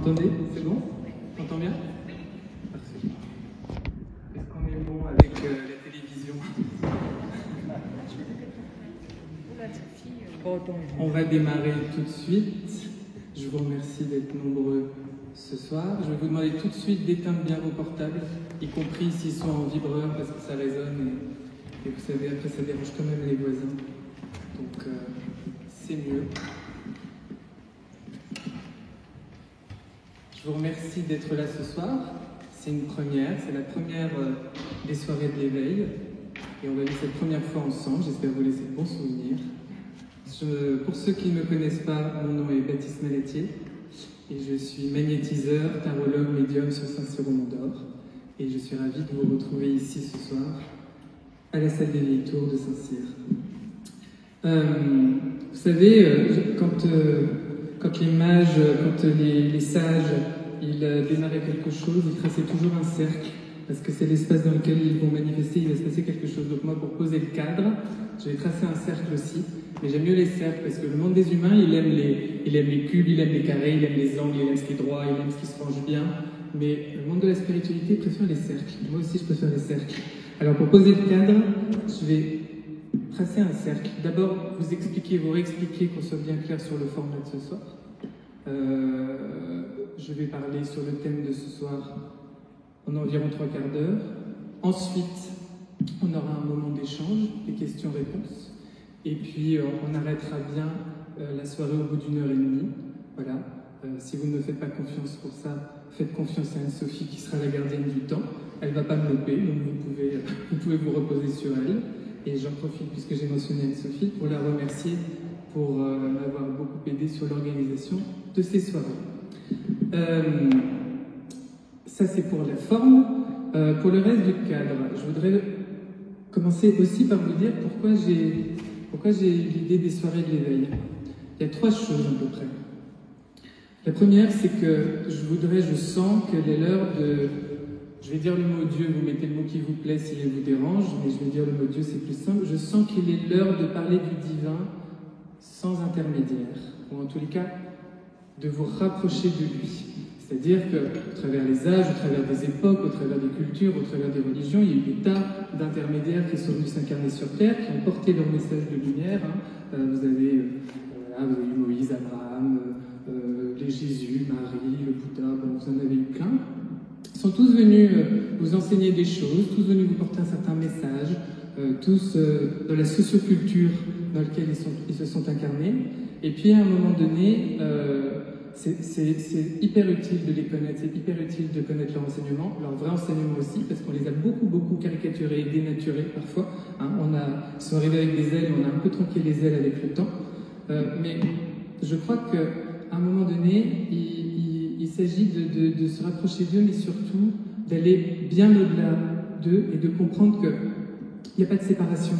m'entendez? C'est bon? On m'entend bien? Parfait. Est-ce qu'on est bon avec la télévision? On va démarrer tout de suite. Je vous remercie d'être nombreux ce soir. Je vais vous demander tout de suite d'éteindre bien vos portables, y compris s'ils sont en vibreur parce que ça résonne et vous savez, après ça dérange quand même les voisins. Donc c'est mieux. Je vous remercie d'être là ce soir. C'est une première, c'est la première des soirées de l'éveil. Et on va vivre cette première fois ensemble. J'espère vous laisser de bons souvenirs. Pour ceux qui ne me connaissent pas, mon nom est Baptiste Malatier. Et je suis magnétiseur, tarologue, médium sur Saint-Cyr-au-Mont-d'Or. Et je suis ravi de vous retrouver ici ce soir, à la salle des Vieilles Tours de Saint-Cyr. Vous savez, quand les mages, quand les sages, ils démarraient quelque chose, ils traçaient toujours un cercle, parce que c'est l'espace dans lequel ils vont manifester, il va se passer quelque chose. Donc moi, pour poser le cadre, je vais tracer un cercle aussi, mais j'aime mieux les cercles, parce que le monde des humains, il aime les cubes, il aime les carrés, il aime les angles, il aime ce qui est droit, il aime ce qui se range bien, mais le monde de la spiritualité préfère les cercles. Moi aussi, je préfère les cercles. Alors pour poser le cadre, je vais tracer un cercle. D'abord, vous réexpliquer, qu'on soit bien clair sur le format de ce soir. Je vais parler sur le thème de ce soir en environ 3/4 d'heure. Ensuite, on aura un moment d'échange, des questions-réponses. Et puis, on arrêtera bien la soirée au bout d'1h30. Voilà. Si vous ne me faites pas confiance pour ça, faites confiance à Anne-Sophie qui sera la gardienne du temps. Elle ne va pas me louper, donc vous pouvez vous reposer sur elle. Et j'en profite, puisque j'ai mentionné Anne-Sophie, pour la remercier pour m'avoir beaucoup aidé sur l'organisation de ces soirées. Ça, c'est pour la forme. Pour le reste du cadre, je voudrais commencer aussi par vous dire pourquoi j'ai eu l'idée des soirées de l'éveil. Il y a 3 choses à peu près. La première, c'est que je sens qu'elle est l'heure de... Je vais dire le mot Dieu, vous mettez le mot qui vous plaît s'il vous dérange, mais je vais dire le mot Dieu, c'est plus simple. Je sens qu'il est l'heure de parler du divin sans intermédiaire, ou en tous les cas, de vous rapprocher de lui. C'est-à-dire qu'au travers des âges, au travers des époques, au travers des cultures, au travers des religions, il y a eu des tas d'intermédiaires qui sont venus s'incarner sur Terre, qui ont porté leur message de lumière. Vous avez eu Moïse, Abraham, les Jésus, Marie, le Bouddha, bon, vous en avez eu plein. Ils sont tous venus vous enseigner des choses, tous venus vous porter un certain message, tous dans la socioculture dans laquelle ils se sont incarnés. Et puis à un moment donné, c'est hyper utile de les connaître, c'est hyper utile de connaître leur enseignement, leur vrai enseignement aussi, parce qu'on les a beaucoup caricaturés et dénaturés parfois. Ils sont arrivés avec des ailes, on a un peu tronqué les ailes avec le temps. Mais je crois qu'à un moment donné, il s'agit de se rapprocher d'eux, mais surtout d'aller bien au-delà d'eux et de comprendre qu'il n'y a pas de séparation.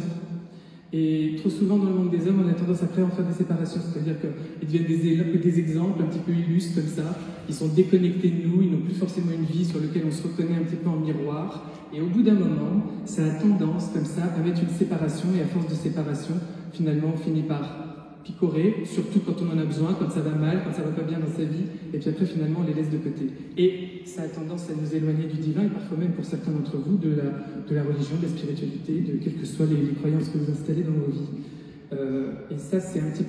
Et trop souvent dans le monde des hommes, on a tendance après à en faire des séparations, c'est-à-dire qu'ils deviennent des exemples un petit peu illustres comme ça, ils sont déconnectés de nous, ils n'ont plus forcément une vie sur laquelle on se reconnaît un petit peu en miroir, et au bout d'un moment, ça a tendance comme ça à mettre une séparation, et à force de séparation, finalement on finit par picorer, surtout quand on en a besoin, quand ça va mal, quand ça va pas bien dans sa vie, et puis après finalement on les laisse de côté. Et ça a tendance à nous éloigner du divin, et parfois même pour certains d'entre vous, de la religion, de la spiritualité, de quelles que soient les croyances que vous installez dans vos vies. Et ça c'est un petit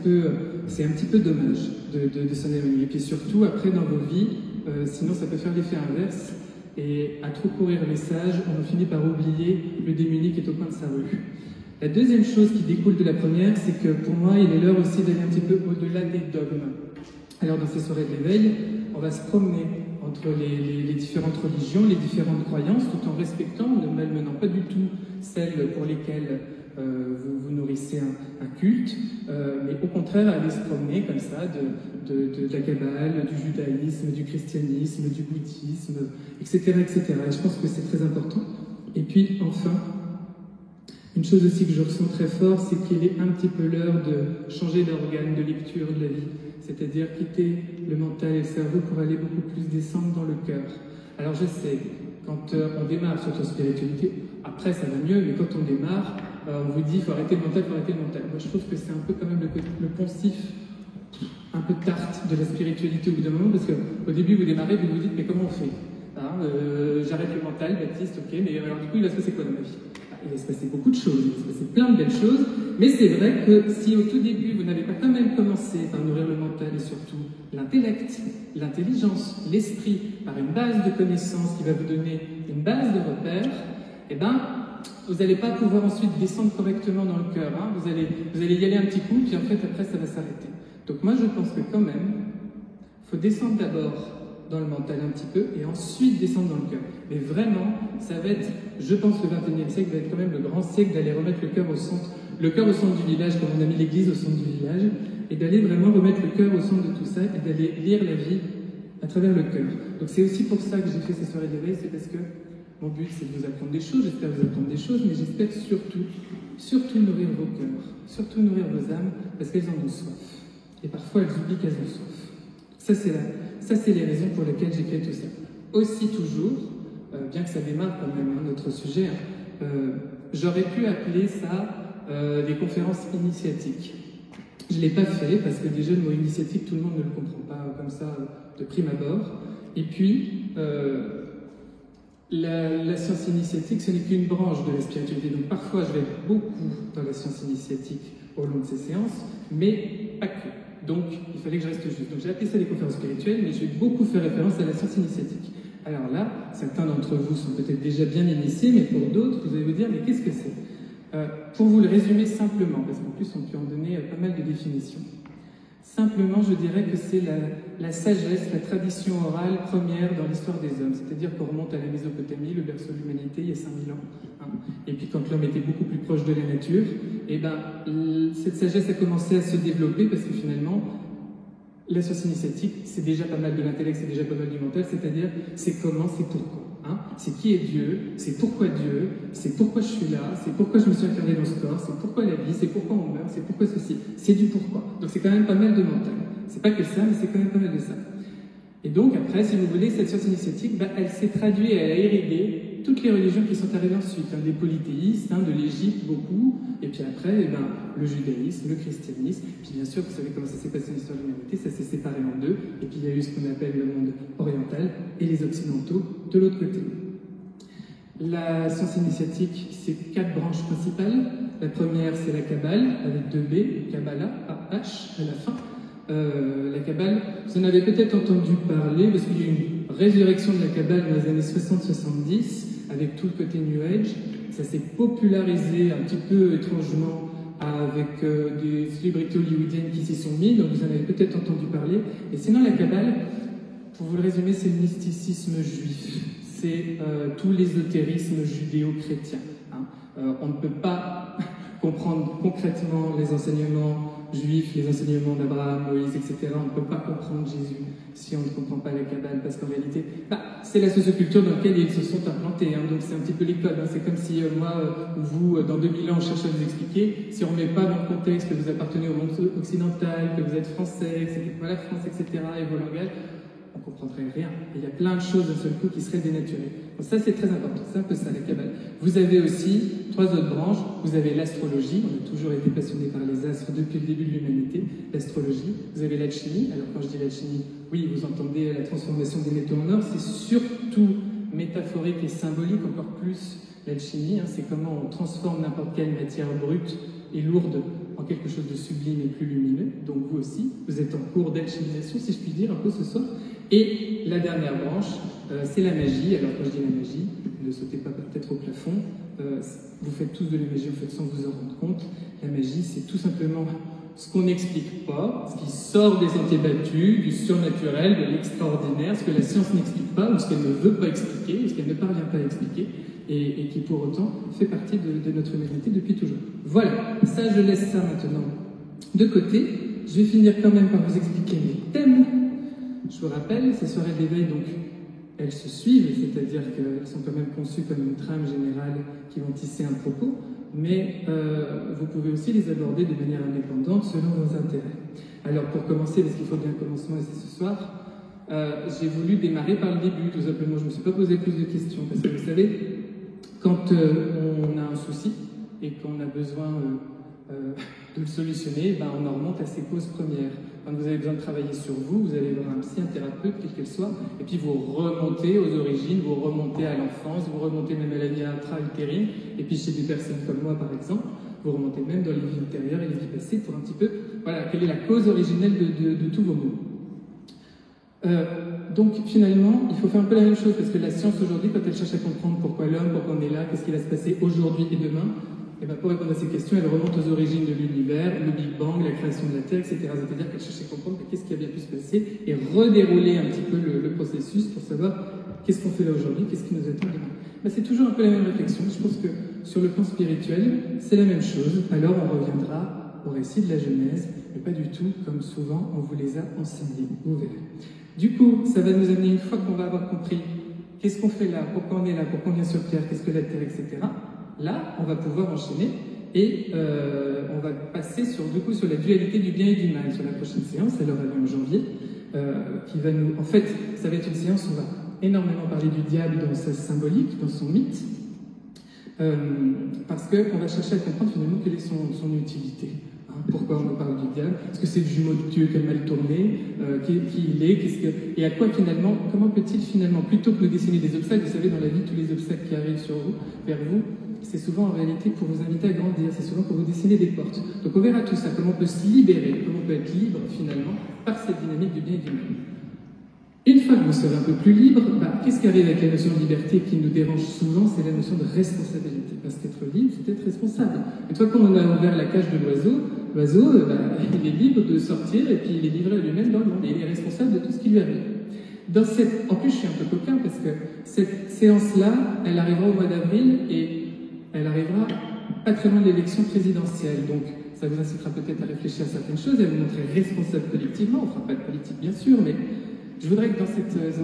peu dommage de s'en éloigner. Et puis surtout après dans vos vies, sinon ça peut faire l'effet inverse, et à trop courir les sages, on finit par oublier le démuni qui est au coin de sa rue. La deuxième chose qui découle de la première, c'est que pour moi, il est l'heure aussi d'aller un petit peu au-delà des dogmes. Alors dans ces soirées de l'éveil, on va se promener entre les différentes religions, les différentes croyances, tout en respectant, ne malmenant pas du tout celles pour lesquelles vous nourrissez un culte, mais au contraire aller se promener comme ça de la Kabbale, du judaïsme, du christianisme, du bouddhisme, etc. Et je pense que c'est très important. Et puis enfin, une chose aussi que je ressens très fort, c'est qu'il est un petit peu l'heure de changer d'organe de lecture de la vie, c'est-à-dire quitter le mental et le cerveau pour aller beaucoup plus descendre dans le cœur. Alors je sais, quand on démarre sur votre spiritualité, après ça va mieux, mais quand on démarre, on vous dit il faut arrêter le mental, il faut arrêter le mental. Moi je trouve que c'est un peu quand même le poncif un peu tarte de la spiritualité au bout d'un moment, parce qu'au début, vous démarrez, vous vous dites, mais comment on fait? J'arrête le mental, Baptiste, ok, mais alors du coup, il va se passer quoi dans ma vie? Il va se passer beaucoup de choses, il va se passer plein de belles choses, mais c'est vrai que si au tout début, vous n'avez pas quand même commencé par nourrir le mental et surtout l'intellect, l'intelligence, l'esprit, par une base de connaissances qui va vous donner une base de repères, eh ben, vous n'allez pas pouvoir ensuite descendre correctement dans le cœur. Vous allez y aller un petit coup, puis en fait, après, ça va s'arrêter. Donc moi, je pense que quand même, il faut descendre d'abord dans le mental un petit peu, et ensuite descendre dans le cœur. Mais vraiment, ça va être, je pense, le XXIe siècle va être quand même le grand siècle d'aller remettre le cœur au centre du village, comme on a mis l'église au centre du village, et d'aller vraiment remettre le cœur au centre de tout ça, et d'aller lire la vie à travers le cœur. Donc c'est aussi pour ça que j'ai fait ces soirées d'éveil, c'est parce que mon but, c'est de vous apprendre des choses, j'espère vous apprendre des choses, mais j'espère surtout nourrir vos cœurs, surtout nourrir vos âmes, parce qu'elles en ont soif. Et parfois, elles oublient qu'elles ont soif. Ça, c'est les raisons pour lesquelles j'ai créé tout ça. Aussi, toujours, bien que ça démarre quand même, notre sujet, j'aurais pu appeler ça des conférences initiatiques. Je ne l'ai pas fait, parce que déjà, le mot initiatique, tout le monde ne le comprend pas comme ça, de prime abord. Et puis, la science initiatique, ce n'est qu'une branche de la spiritualité. Donc parfois, je vais être beaucoup dans la science initiatique au long de ces séances, mais pas que. Donc, il fallait que je reste juste. Donc j'ai appelé ça des conférences spirituelles, mais je vais beaucoup faire référence à la science initiatique. Alors là, certains d'entre vous sont peut-être déjà bien initiés, mais pour d'autres, vous allez vous dire, mais qu'est-ce que c'est? Pour vous le résumer simplement, parce qu'en plus, on peut en donner pas mal de définitions. Simplement, je dirais que c'est la sagesse, la tradition orale première dans l'histoire des hommes. C'est-à-dire qu'on remonte à la Mésopotamie, le berceau de l'humanité, il y a 5000 ans. Et puis quand l'homme était beaucoup plus proche de la nature, cette sagesse a commencé à se développer parce que finalement, la science initiatique, c'est déjà pas mal de l'intellect, c'est déjà pas mal du mental, c'est-à-dire c'est comment, c'est pourquoi. C'est qui est Dieu, c'est pourquoi Dieu, c'est pourquoi je suis là, c'est pourquoi je me suis incarné dans ce corps, c'est pourquoi la vie, c'est pourquoi on meurt, c'est pourquoi ceci. C'est du pourquoi. Donc c'est quand même pas mal de mental. C'est pas que ça, mais c'est quand même pas mal de ça. Et donc après, si vous voulez, cette science initiatique, elle s'est traduite et elle a irrigué toutes les religions qui sont arrivées ensuite. Des polythéistes, de l'Égypte, beaucoup, et puis après, le judaïsme, le christianisme, puis bien sûr, vous savez comment ça s'est passé dans l'histoire de l'humanité, ça s'est séparé en deux, et puis il y a eu ce qu'on appelle le monde oriental et les occidentaux de l'autre côté. La science initiatique, c'est 4 branches principales. La première, c'est la Kabbale, avec 2 B, Kabbalah, A-H, à la fin. La Kabbale, vous en avez peut-être entendu parler, parce qu'il y a eu une résurrection de la Kabbale dans les années 60-70, avec tout le côté New Age. Ça s'est popularisé un petit peu étrangement avec des célébrités hollywoodiennes qui s'y sont mis, donc vous en avez peut-être entendu parler. Et sinon, la Kabbale, pour vous le résumer, c'est le mysticisme juif. C'est tout l'ésotérisme judéo-chrétien. On ne peut pas comprendre concrètement les enseignements juifs, les enseignements d'Abraham, Moïse, etc. On ne peut pas comprendre Jésus si on ne comprend pas la Kabbale, parce qu'en réalité, c'est la socioculture dans laquelle ils se sont implantés. Donc c'est un petit peu les codes. C'est comme si moi ou vous, dans 2000 ans, on cherche à vous expliquer. Si on ne met pas dans le contexte que vous appartenez au monde occidental, que vous êtes français, que la France, etc., et vos langages, on ne comprendrait rien. Et il y a plein de choses d'un seul coup qui seraient dénaturées. Donc ça, c'est très important. C'est un peu ça, la Kabbale. Vous avez aussi 3 autres branches. Vous avez l'astrologie. On a toujours été passionné par les astres depuis le début de l'humanité. L'astrologie. Vous avez l'alchimie. Alors quand je dis l'alchimie, oui, vous entendez la transformation des métaux en or. C'est surtout métaphorique et symbolique, encore plus l'alchimie. C'est comment on transforme n'importe quelle matière brute et lourde en quelque chose de sublime et plus lumineux. Donc vous aussi, vous êtes en cours d'alchimisation, si je puis dire, un peu ce soir. Et la dernière branche, c'est la magie. Alors quand je dis la magie, ne sautez pas peut-être au plafond. Vous faites tous de la magie, vous faites sans vous en rendre compte. La magie, c'est tout simplement ce qu'on n'explique pas, ce qui sort des sentiers battus, du surnaturel, de l'extraordinaire, ce que la science n'explique pas, ou ce qu'elle ne veut pas expliquer, ou ce qu'elle ne parvient pas à expliquer, et qui pour autant fait partie de notre humanité depuis toujours. Voilà, ça je laisse ça maintenant de côté. Je vais finir quand même par vous expliquer mes thèmes. Je vous rappelle, ces soirées d'éveil, donc, elles se suivent, c'est-à-dire qu'elles sont quand même conçues comme une trame générale qui vont tisser un propos, mais vous pouvez aussi les aborder de manière indépendante selon vos intérêts. Alors pour commencer, parce qu'il faut bien un commencement et c'est ce soir, j'ai voulu démarrer par le début, tout simplement. Je ne me suis pas posé plus de questions, parce que vous savez, quand on a un souci et qu'on a besoin De le solutionner, on en remonte à ses causes premières. Quand vous avez besoin de travailler sur vous, vous allez voir un psy, un thérapeute, quel qu'elle soit, et puis vous remontez aux origines, vous remontez à l'enfance, vous remontez même à la vie intra-utérine, et puis chez des personnes comme moi par exemple, vous remontez même dans les vies ultérieures et les vies passées pour un petit peu, voilà, quelle est la cause originelle de tous vos maux. Donc finalement, il faut faire un peu la même chose, parce que la science aujourd'hui, quand elle cherche à comprendre pourquoi l'homme, pourquoi on est là, qu'est-ce qui va se passer aujourd'hui et demain, et pour répondre à ces questions, elle remonte aux origines de l'univers, le Big Bang, la création de la Terre, etc. C'est-à-dire qu'elle cherche à comprendre qu'est-ce qui a bien pu se passer et redérouler un petit peu le processus pour savoir qu'est-ce qu'on fait là aujourd'hui, qu'est-ce qui nous attend demain. C'est toujours un peu la même réflexion. Je pense que sur le plan spirituel, c'est la même chose. Alors on reviendra au récit de la Genèse, mais pas du tout comme souvent on vous les a enseignés. Vous verrez. Du coup, ça va nous amener, une fois qu'on va avoir compris qu'est-ce qu'on fait là, pourquoi on est là, pourquoi on vient sur Terre, qu'est-ce que la Terre, etc. Là, on va pouvoir enchaîner et on va passer sur la dualité du bien et du mal sur la prochaine séance, elle aura lieu en janvier, qui va nous... En fait, ça va être une séance où on va énormément parler du diable dans sa symbolique, dans son mythe, parce qu'on va chercher à comprendre finalement quelle est son utilité. Pourquoi on nous parle du diable? Est-ce que c'est le jumeau de Dieu qui a mal tourné? Qui il est? Et à quoi finalement, comment peut-il finalement, plutôt que de dessiner des obstacles, vous savez, dans la vie, tous les obstacles qui arrivent vers vous, c'est souvent en réalité pour vous inviter à grandir, c'est souvent pour vous dessiner des portes. Donc on verra tout ça, comment on peut se libérer, comment on peut être libre finalement par cette dynamique du bien et du mal. Une fois que vous serez un peu plus libre, qu'est-ce qui arrive avec la notion de liberté qui nous dérange souvent? C'est la notion de responsabilité. Parce qu'être libre, c'est être responsable. Une fois qu'on a ouvert la cage de l'oiseau, il est libre de sortir et puis il est livré à lui-même dans le monde. Et il est responsable de tout ce qui lui arrive. En plus, je suis un peu coquin parce que cette séance-là, elle arrivera au mois d'avril et elle arrivera pas très loin de l'élection présidentielle. Donc, ça vous incitera peut-être à réfléchir à certaines choses et à vous montrer responsable collectivement. On ne fera pas de politique, bien sûr, mais je voudrais que dans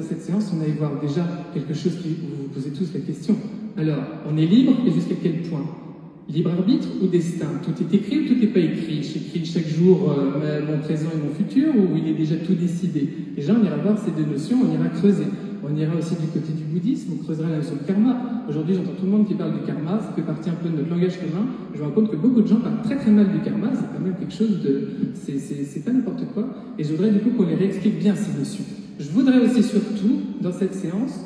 cette séance, on aille voir déjà quelque chose où vous posez tous la question. Alors, on est libre et jusqu'à quel point? Libre arbitre ou destin? Tout est écrit ou tout n'est pas écrit? J'écris chaque jour mon présent et mon futur, ou il est déjà tout décidé? Déjà, on ira voir ces deux notions, on ira creuser. On ira aussi du côté du bouddhisme, on creusera la notion de karma. Aujourd'hui, j'entends tout le monde qui parle du karma, ça fait partie un peu de notre langage commun. Je me rends compte que beaucoup de gens parlent très très mal du karma, c'est quand même quelque chose de... C'est pas n'importe quoi. Et je voudrais du coup qu'on les réexplique bien ces notions. Je voudrais aussi surtout, dans cette séance,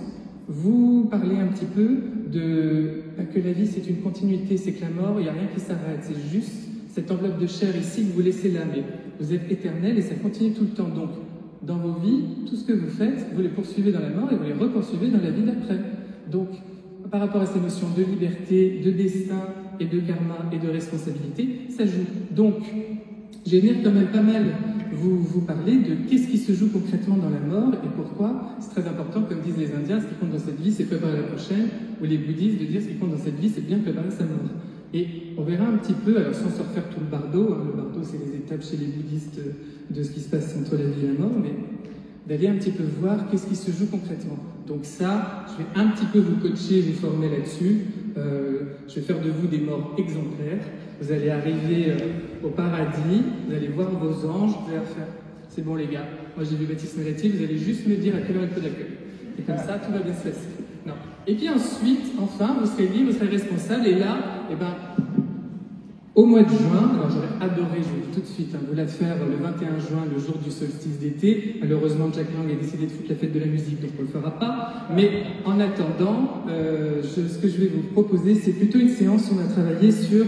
vous parler un petit peu que la vie c'est une continuité, c'est que la mort, il n'y a rien qui s'arrête, c'est juste cette enveloppe de chair ici que vous laissez là, mais vous êtes éternel et ça continue tout le temps. Donc, dans vos vies, tout ce que vous faites, vous les poursuivez dans la mort et vous les repoursuivez dans la vie d'après. Donc, par rapport à ces notions de liberté, de destin et de karma et de responsabilité, ça joue. Donc, je vais venir quand même pas mal vous parler de qu'est-ce qui se joue concrètement dans la mort et pourquoi c'est très important, comme disent les Indiens, ce qui compte dans cette vie, c'est préparer la prochaine, ou les bouddhistes de dire ce qui compte dans cette vie, c'est bien préparer sa mort. Et on verra un petit peu, alors sans se refaire tout le bardo, le bardo c'est les étapes chez les bouddhistes de ce qui se passe entre la vie et la mort, mais d'aller un petit peu voir qu'est-ce qui se joue concrètement. Donc ça, je vais un petit peu vous coacher, vous former là-dessus. Je vais faire de vous des morts exemplaires. Vous allez arriver au paradis, vous allez voir vos anges, vous allez faire « c'est bon les gars, moi j'ai vu Baptiste Moretti, vous allez juste me dire à quelle heure il faut d'accueil. » Et comme ça, tout va bien se passer. Non. Et puis ensuite, enfin, vous serez libre, vous serez responsable, et là, au mois de juin, alors j'aurais adoré, je vous dis tout de suite, vous la faire le 21 juin, le jour du solstice d'été. Malheureusement, Jack Lang a décidé de foutre la fête de la musique, donc on ne le fera pas. Mais en attendant, ce que je vais vous proposer, c'est plutôt une séance où on va travailler sur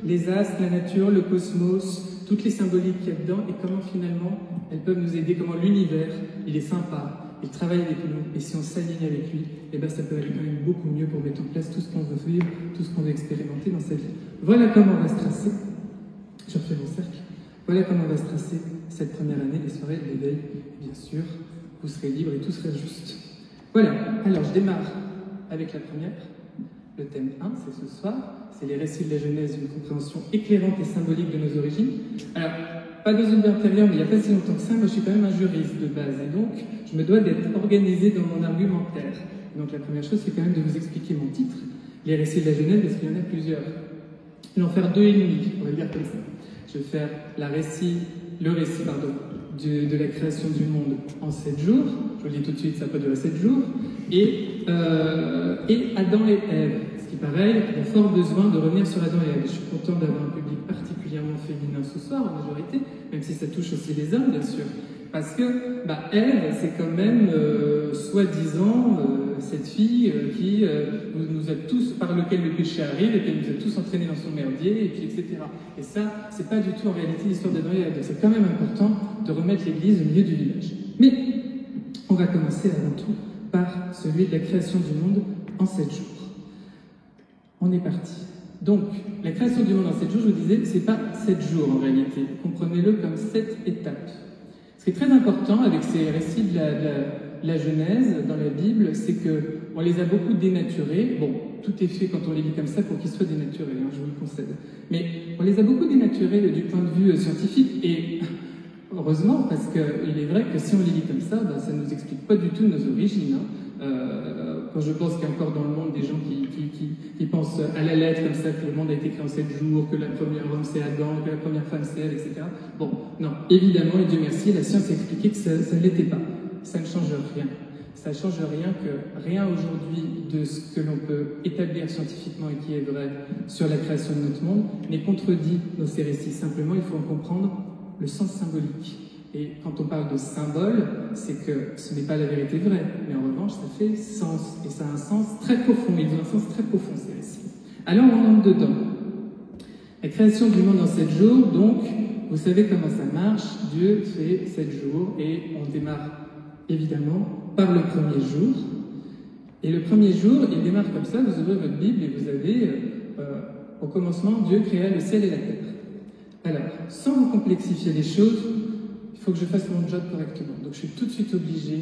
les astres, la nature, le cosmos, toutes les symboliques qu'il y a dedans, et comment finalement elles peuvent nous aider, comment l'univers, il est sympa, il travaille avec nous, et si on s'aligne avec lui, ça peut aller quand même beaucoup mieux pour mettre en place tout ce qu'on veut vivre, tout ce qu'on veut expérimenter dans sa vie. Voilà comment on va se tracer, je refais mon cercle, voilà comment on va se tracer cette première année des soirées de l'éveil. Bien sûr, vous serez libre et tout sera juste. Voilà, alors je démarre avec la première. Le thème 1, c'est ce soir, c'est les récits de la Genèse, une compréhension éclairante et symbolique de nos origines. Alors, pas de zone intérieure, mais il n'y a pas si longtemps que ça, moi je suis quand même un juriste de base, et donc je me dois d'être organisé dans mon argumentaire. Donc la première chose, c'est quand même de vous expliquer mon titre, les récits de la Genèse, parce qu'il y en a plusieurs. Je vais en faire 2 et demi, on va le dire comme ça. Je vais faire le récit de la création du monde en 7 jours, je vous le dis tout de suite, ça peut durer 7 jours, et Adam et Ève, ce qui pareil, il y a fort besoin de revenir sur Adam et Ève. Je suis content d'avoir un public particulier particulièrement féminin ce soir, en majorité, même si ça touche aussi les hommes, bien sûr. Parce que Ève, c'est quand même, soi-disant, cette fille qui nous a tous, par lequel le péché arrive, et qu'elle nous a tous entraînés dans son merdier, et puis etc. Et ça, c'est pas du tout en réalité l'histoire d'Adam et Ève. Donc c'est quand même important de remettre l'Église au milieu du village. Mais on va commencer avant tout par celui de la création du monde en 7 jours. On est parti. Donc, la création du monde en 7 jours, je vous disais, c'est pas 7 jours en réalité. Comprenez-le comme 7 étapes. Ce qui est très important avec ces récits de la Genèse dans la Bible, c'est qu'on les a beaucoup dénaturés. Bon, tout est fait quand on les lit comme ça pour qu'ils soient dénaturés, hein, je vous le concède. Mais on les a beaucoup dénaturés du point de vue scientifique, et heureusement, parce qu'il est vrai que si on les lit comme ça, ça ne nous explique pas du tout nos origines. Quand je pense qu'il y a encore dans le monde des gens qui pensent à la lettre comme ça, que le monde a été créé en 7 jours, que la première homme c'est Adam, que la première femme c'est Ève, etc. Bon, non, évidemment, et Dieu merci, la science a expliqué que ça ne l'était pas. Ça ne change rien. Ça ne change rien que rien aujourd'hui de ce que l'on peut établir scientifiquement et qui est vrai sur la création de notre monde n'est contredit dans ces récits. Simplement, il faut en comprendre le sens symbolique. Et quand on parle de symbole, c'est que ce n'est pas la vérité vraie, mais en revanche, ça fait sens. Et ça a un sens très profond. Ils ont un sens très profond, ces récits. Alors, on entre dedans. La création du monde en 7 jours, donc, vous savez comment ça marche. Dieu fait 7 jours et on démarre évidemment par le premier jour. Et le premier jour, il démarre comme ça. Vous ouvrez votre Bible et vous avez, au commencement, Dieu créa le ciel et la terre. Alors, sans vous complexifier les choses, il faut que je fasse mon job correctement. Donc je suis tout de suite obligé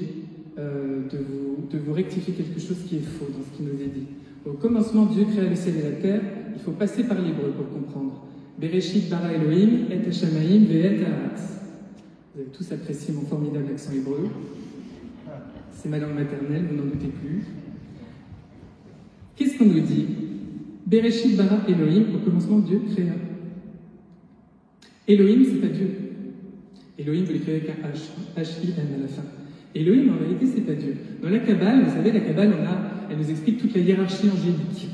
de vous rectifier quelque chose qui est faux dans ce qui nous est dit. Au commencement, Dieu créa le ciel et la terre. Il faut passer par l'hébreu pour le comprendre. Bereshit bara Elohim et Hashamaim ve'et haaretz. Vous avez tous apprécié mon formidable accent hébreu. C'est ma langue maternelle, vous n'en doutez plus. Qu'est-ce qu'on nous dit? Bereshit bara Elohim, au commencement, Dieu créa. Elohim, c'est pas Dieu. Elohim, vous l'écrivez avec un H, H-I-M à la fin. Elohim, en réalité, c'est pas Dieu. Dans la Kabbale, vous savez, la Kabbale, elle nous explique toute la hiérarchie angélique.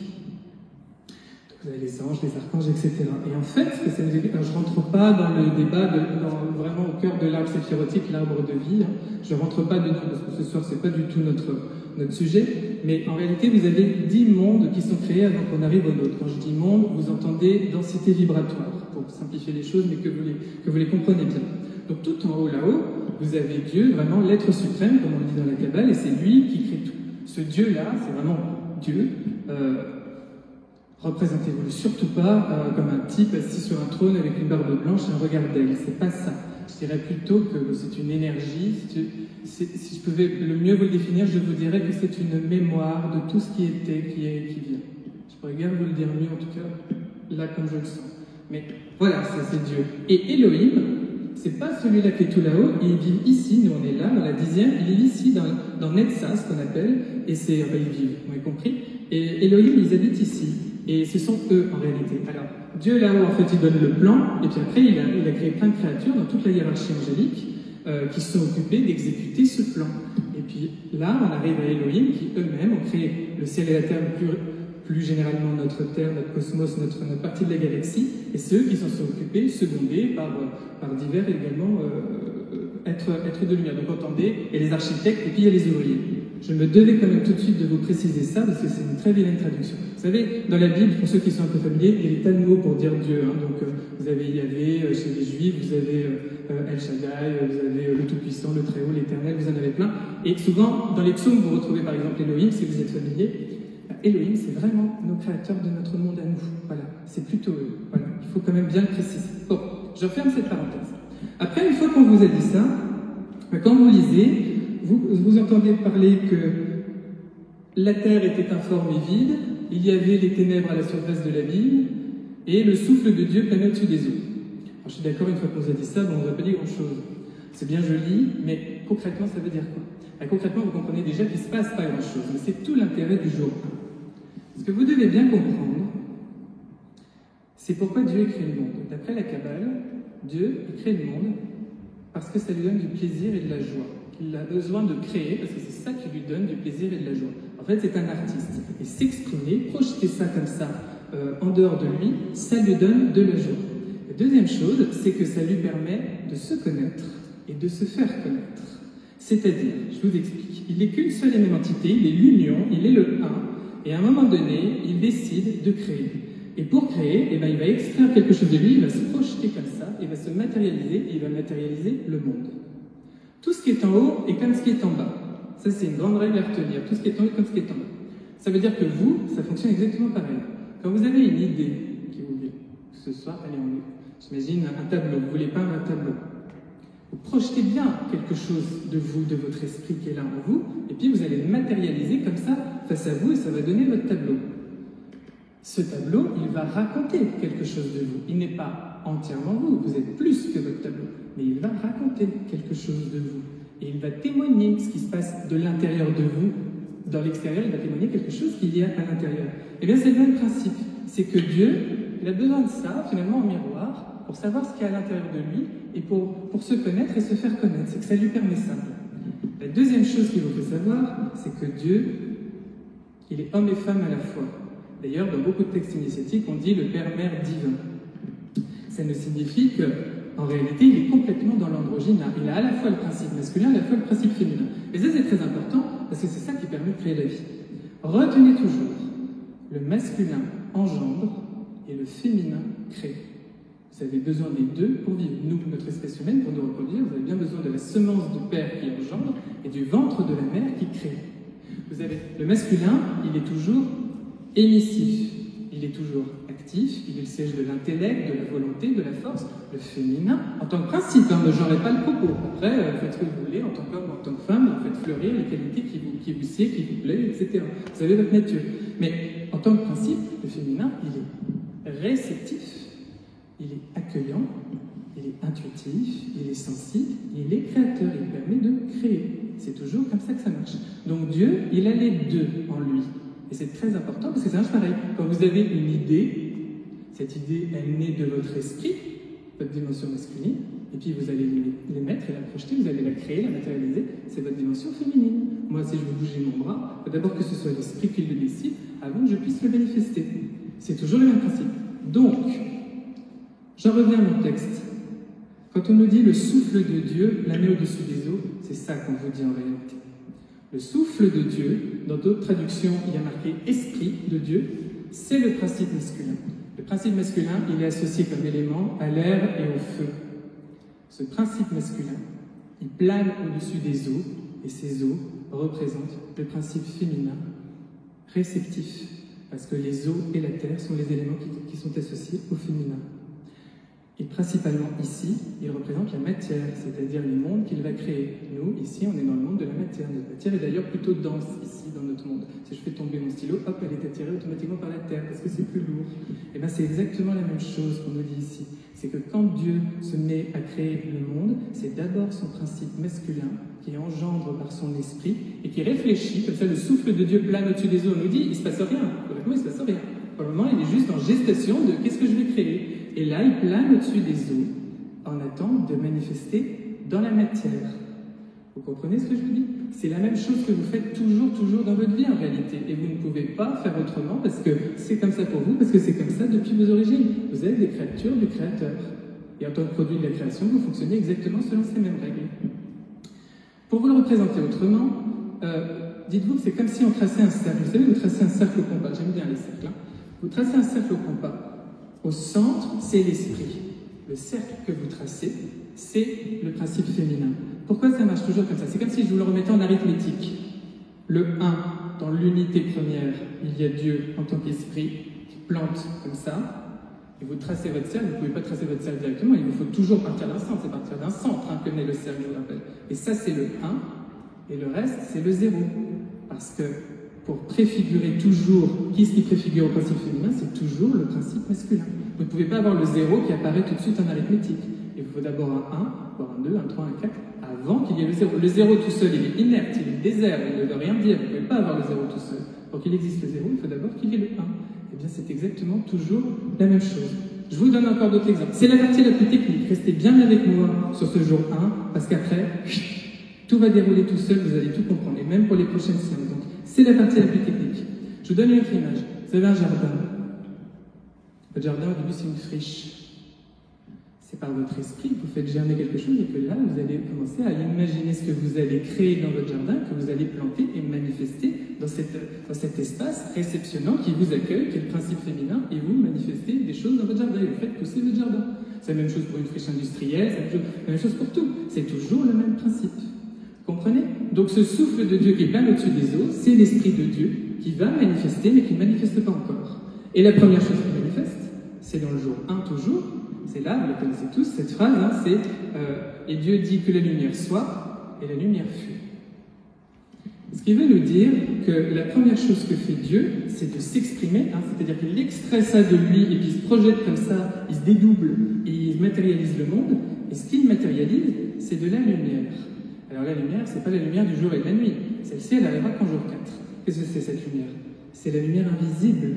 Donc, vous avez les anges, les archanges, etc. Et en fait, ce que ça nous explique, je ne rentre pas dans le débat, vraiment au cœur de l'arbre séphirotique, l'arbre de vie. Je ne rentre pas dedans, parce que ce soir, ce n'est pas du tout notre sujet. Mais en réalité, vous avez 10 mondes qui sont créés avant qu'on arrive au nôtre. Quand je dis monde, vous entendez densité vibratoire, pour simplifier les choses, mais que vous les comprenez bien. Donc tout en haut, là-haut, vous avez Dieu, vraiment l'être suprême, comme on le dit dans la Kabbale, et c'est lui qui crée tout. Ce Dieu-là, c'est vraiment Dieu. Représentez-vous surtout pas comme un type assis sur un trône avec une barbe blanche et un regard d'aigle. C'est pas ça. Je dirais plutôt que c'est une énergie. Si je pouvais le mieux vous le définir, je vous dirais que c'est une mémoire de tout ce qui était, qui est et qui vient. Je pourrais bien vous le dire mieux, en tout cas, là comme je le sens. Mais voilà, ça c'est Dieu. Et Elohim, c'est pas celui-là qui est tout là-haut, il vit ici, nous on est là, dans la 10e, il vit ici, dans Netsa, ce qu'on appelle, et c'est, ils vivent, vous avez compris? Et Elohim, ils habitent ici, et ce sont eux en réalité. Alors, Dieu là-haut, en fait, il donne le plan, et puis après, il a créé plein de créatures dans toute la hiérarchie angélique, qui sont occupées d'exécuter ce plan. Et puis là, on arrive à Elohim, qui eux-mêmes ont créé le ciel et la terre, plus généralement notre Terre, notre cosmos, notre partie de la galaxie, et ceux qui s'en sont occupés, secondés par divers également êtres de lumière. Donc entendez, et les architectes, et puis il y a les ouvriers. Je me devais quand même tout de suite de vous préciser ça, parce que c'est une très vilaine traduction. Vous savez, dans la Bible, pour ceux qui sont un peu familiers, il y a des tas de mots pour dire Dieu. Donc vous avez Yahvé chez les Juifs, vous avez El Shaddai, vous avez le Tout-Puissant, le Très-Haut, l'Éternel, vous en avez plein. Et souvent, dans les psaumes, vous retrouvez par exemple Elohim, si vous êtes familier. Elohim, c'est vraiment nos créateurs de notre monde à nous. Voilà, c'est plutôt eux. Voilà, il faut quand même bien le préciser. Bon, je referme cette parenthèse. Après, une fois qu'on vous a dit ça, quand vous lisez, vous entendez parler que la terre était informe et vide, il y avait les ténèbres à la surface de l'abîme, et le souffle de Dieu planait au-dessus des eaux. Alors, je suis d'accord, une fois qu'on vous a dit ça, on ne vous a pas dit grand-chose. C'est bien joli, mais concrètement, ça veut dire quoi? Concrètement, vous comprenez déjà qu'il ne se passe pas grand-chose, mais c'est tout l'intérêt du jour 1. Ce que vous devez bien comprendre, c'est pourquoi Dieu a créé le monde. D'après la Kabbale, Dieu a créé le monde parce que ça lui donne du plaisir et de la joie. Il a besoin de créer parce que c'est ça qui lui donne du plaisir et de la joie. En fait, c'est un artiste. Et s'exprimer, projeter ça comme ça en dehors de lui, ça lui donne de la joie. La deuxième chose, c'est que ça lui permet de se connaître et de se faire connaître. C'est-à-dire, je vous explique, il n'est qu'une seule et même entité, il est l'union, il est le un, et à un moment donné, il décide de créer. Et pour créer, eh ben, il va extraire quelque chose de lui, il va se projeter comme ça, il va se matérialiser, et il va matérialiser le monde. Tout ce qui est en haut est comme ce qui est en bas. Ça, c'est une grande règle à retenir. Tout ce qui est en haut est comme ce qui est en bas. Ça veut dire que vous, ça fonctionne exactement pareil. Quand vous avez une idée qui vous vient, ce soir, allez, j'imagine un tableau, vous voulez peindre un tableau. Vous projetez bien quelque chose de vous, de votre esprit qui est là en vous, et puis vous allez le matérialiser comme ça, face à vous, et ça va donner votre tableau. Ce tableau, il va raconter quelque chose de vous. Il n'est pas entièrement vous, vous êtes plus que votre tableau, mais il va raconter quelque chose de vous. Et il va témoigner ce qui se passe de l'intérieur de vous. Dans l'extérieur, il va témoigner quelque chose qu'il y a à l'intérieur. Eh bien, c'est le même principe. C'est que Dieu, il a besoin de ça, finalement, en miroir, pour savoir ce qu'il y a à l'intérieur de lui, et pour se connaître et se faire connaître. C'est que ça lui permet ça. La deuxième chose qu'il vous faut savoir, c'est que Dieu, il est homme et femme à la fois. D'ailleurs, dans beaucoup de textes initiatiques, on dit le Père-Mère divin. Ça nous signifie qu'en réalité, il est complètement dans l'androgyne. Il a à la fois le principe masculin, à la fois le principe féminin. Et ça, c'est très important, parce que c'est ça qui permet de créer la vie. Retenez toujours, le masculin engendre et le féminin crée. Vous avez besoin des deux pour vivre. Nous, notre espèce humaine, pour nous reproduire, vous avez bien besoin de la semence du père qui engendre et du ventre de la mère qui crée. Vous avez le masculin, il est toujours émissif, il est toujours actif, il est le siège de l'intellect, de la volonté, de la force. Le féminin, en tant que principe, ne genrez pas le propos. Après, faites ce que vous voulez, en tant qu'homme, en tant que femme, faites fleurir les qualités qui vous sied, qui vous plaît, etc. Vous avez votre nature. Mais en tant que principe, le féminin, il est réceptif, il est accueillant, il est intuitif, il est sensible, il est créateur, il permet de créer. C'est toujours comme ça que ça marche. Donc Dieu, il a les deux en lui. Et c'est très important parce que ça marche pareil. Quand vous avez une idée, cette idée, elle naît de votre esprit, votre dimension masculine, et puis vous allez les mettre et la projeter, vous allez la créer, la matérialiser, c'est votre dimension féminine. Moi, si je veux bouger mon bras, il faut d'abord que ce soit l'esprit qui le décide avant que je puisse le manifester. C'est toujours le même principe. Donc, j'en reviens à mon texte. Quand on nous dit le souffle de Dieu plané au-dessus des eaux, c'est ça qu'on vous dit en réalité. Le souffle de Dieu, dans d'autres traductions, il y a marqué esprit de Dieu, c'est le principe masculin. Le principe masculin, il est associé comme élément à l'air et au feu. Ce principe masculin, il plane au-dessus des eaux, et ces eaux représentent le principe féminin, réceptif, parce que les eaux et la terre sont les éléments qui sont associés au féminin. Et principalement ici, il représente la matière, c'est-à-dire les mondes qu'il va créer. Nous, ici, on est dans le monde de la matière. Notre matière est d'ailleurs plutôt dense ici, dans notre monde. Si je fais tomber mon stylo, hop, elle est attirée automatiquement par la terre, parce que c'est plus lourd. Et bien, c'est exactement la même chose qu'on nous dit ici. C'est que quand Dieu se met à créer le monde, c'est d'abord son principe masculin qui engendre par son esprit et qui réfléchit, comme ça le souffle de Dieu plane au-dessus des eaux. On nous dit, il ne se passe rien. Correctement, il ne se passe rien. Pour le moment, il est juste en gestation de qu'est-ce que je vais créer. Et là, il plane au-dessus des eaux en attendant de manifester dans la matière. Vous comprenez ce que je vous dis? C'est la même chose que vous faites toujours dans votre vie en réalité. Et vous ne pouvez pas faire autrement parce que c'est comme ça pour vous, parce que c'est comme ça depuis vos origines. Vous êtes des créatures du Créateur. Et en tant que produit de la création, vous fonctionnez exactement selon ces mêmes règles. Pour vous le représenter autrement, dites-vous que c'est comme si on traçait un cercle. Vous savez, vous tracez un cercle au compas. J'aime bien les cercles. Hein. Vous tracez un cercle au compas. Au centre, c'est l'esprit. Le cercle que vous tracez, c'est le principe féminin. Pourquoi ça marche toujours comme ça? C'est comme si je vous le remettais en arithmétique. Le 1, dans l'unité première, il y a Dieu en tant qu'esprit qui plante comme ça. Et vous tracez votre cercle, vous ne pouvez pas tracer votre cercle directement, il vous faut toujours partir d'un centre. C'est partir d'un centre que naît le cercle, je vous rappelle. Et ça, c'est le 1, et le reste, c'est le 0. Parce que pour préfigurer toujours, qu'est-ce qui préfigure au principe féminin? C'est toujours le principe masculin. Vous ne pouvez pas avoir le 0 qui apparaît tout de suite en arithmétique. Il vous faut d'abord un 1, voire un 2, un 3, un 4, avant qu'il y ait le 0. Le 0 tout seul, il est inerte, il est désert, il ne veut rien dire. Vous ne pouvez pas avoir le 0 tout seul. Pour qu'il existe le 0, il faut d'abord qu'il y ait le 1. Eh bien, c'est exactement toujours la même chose. Je vous donne encore d'autres exemples. C'est la partie la plus technique. Restez bien avec moi sur ce jour 1, parce qu'après, tout va dérouler tout seul, vous allez tout comprendre, et même pour les prochaines séances. Donc, c'est la partie la plus technique. Je vous donne une autre image. Vous avez un jardin. Votre jardin, au début, c'est une friche. c'est par votre esprit que vous faites germer quelque chose et que là, vous allez commencer à imaginer ce que vous allez créer dans votre jardin, que vous allez planter et manifester dans cet espace réceptionnant qui vous accueille, qui est le principe féminin, et vous manifestez des choses dans votre jardin et vous faites pousser votre jardin. C'est la même chose pour une friche industrielle, c'est la même chose pour tout. C'est toujours le même principe. Comprenez? Donc ce souffle de Dieu qui est plein au-dessus des eaux, c'est l'Esprit de Dieu qui va manifester, mais qui ne manifeste pas encore. Et la première chose qui manifeste, c'est dans le jour 1 toujours, c'est là, vous la connaissez tous, cette phrase, hein, c'est et Dieu dit que la lumière soit, et la lumière fut. Ce qui veut nous dire que la première chose que fait Dieu, c'est de s'exprimer, hein, c'est-à-dire qu'il extrait ça de lui et qu'il se projette comme ça, il se dédouble et il matérialise le monde, et ce qu'il matérialise, c'est de la lumière. Alors la lumière, c'est pas la lumière du jour et de la nuit, celle-ci, elle n'arrivera qu'en jour 4. Qu'est-ce que c'est cette lumière? C'est la lumière invisible.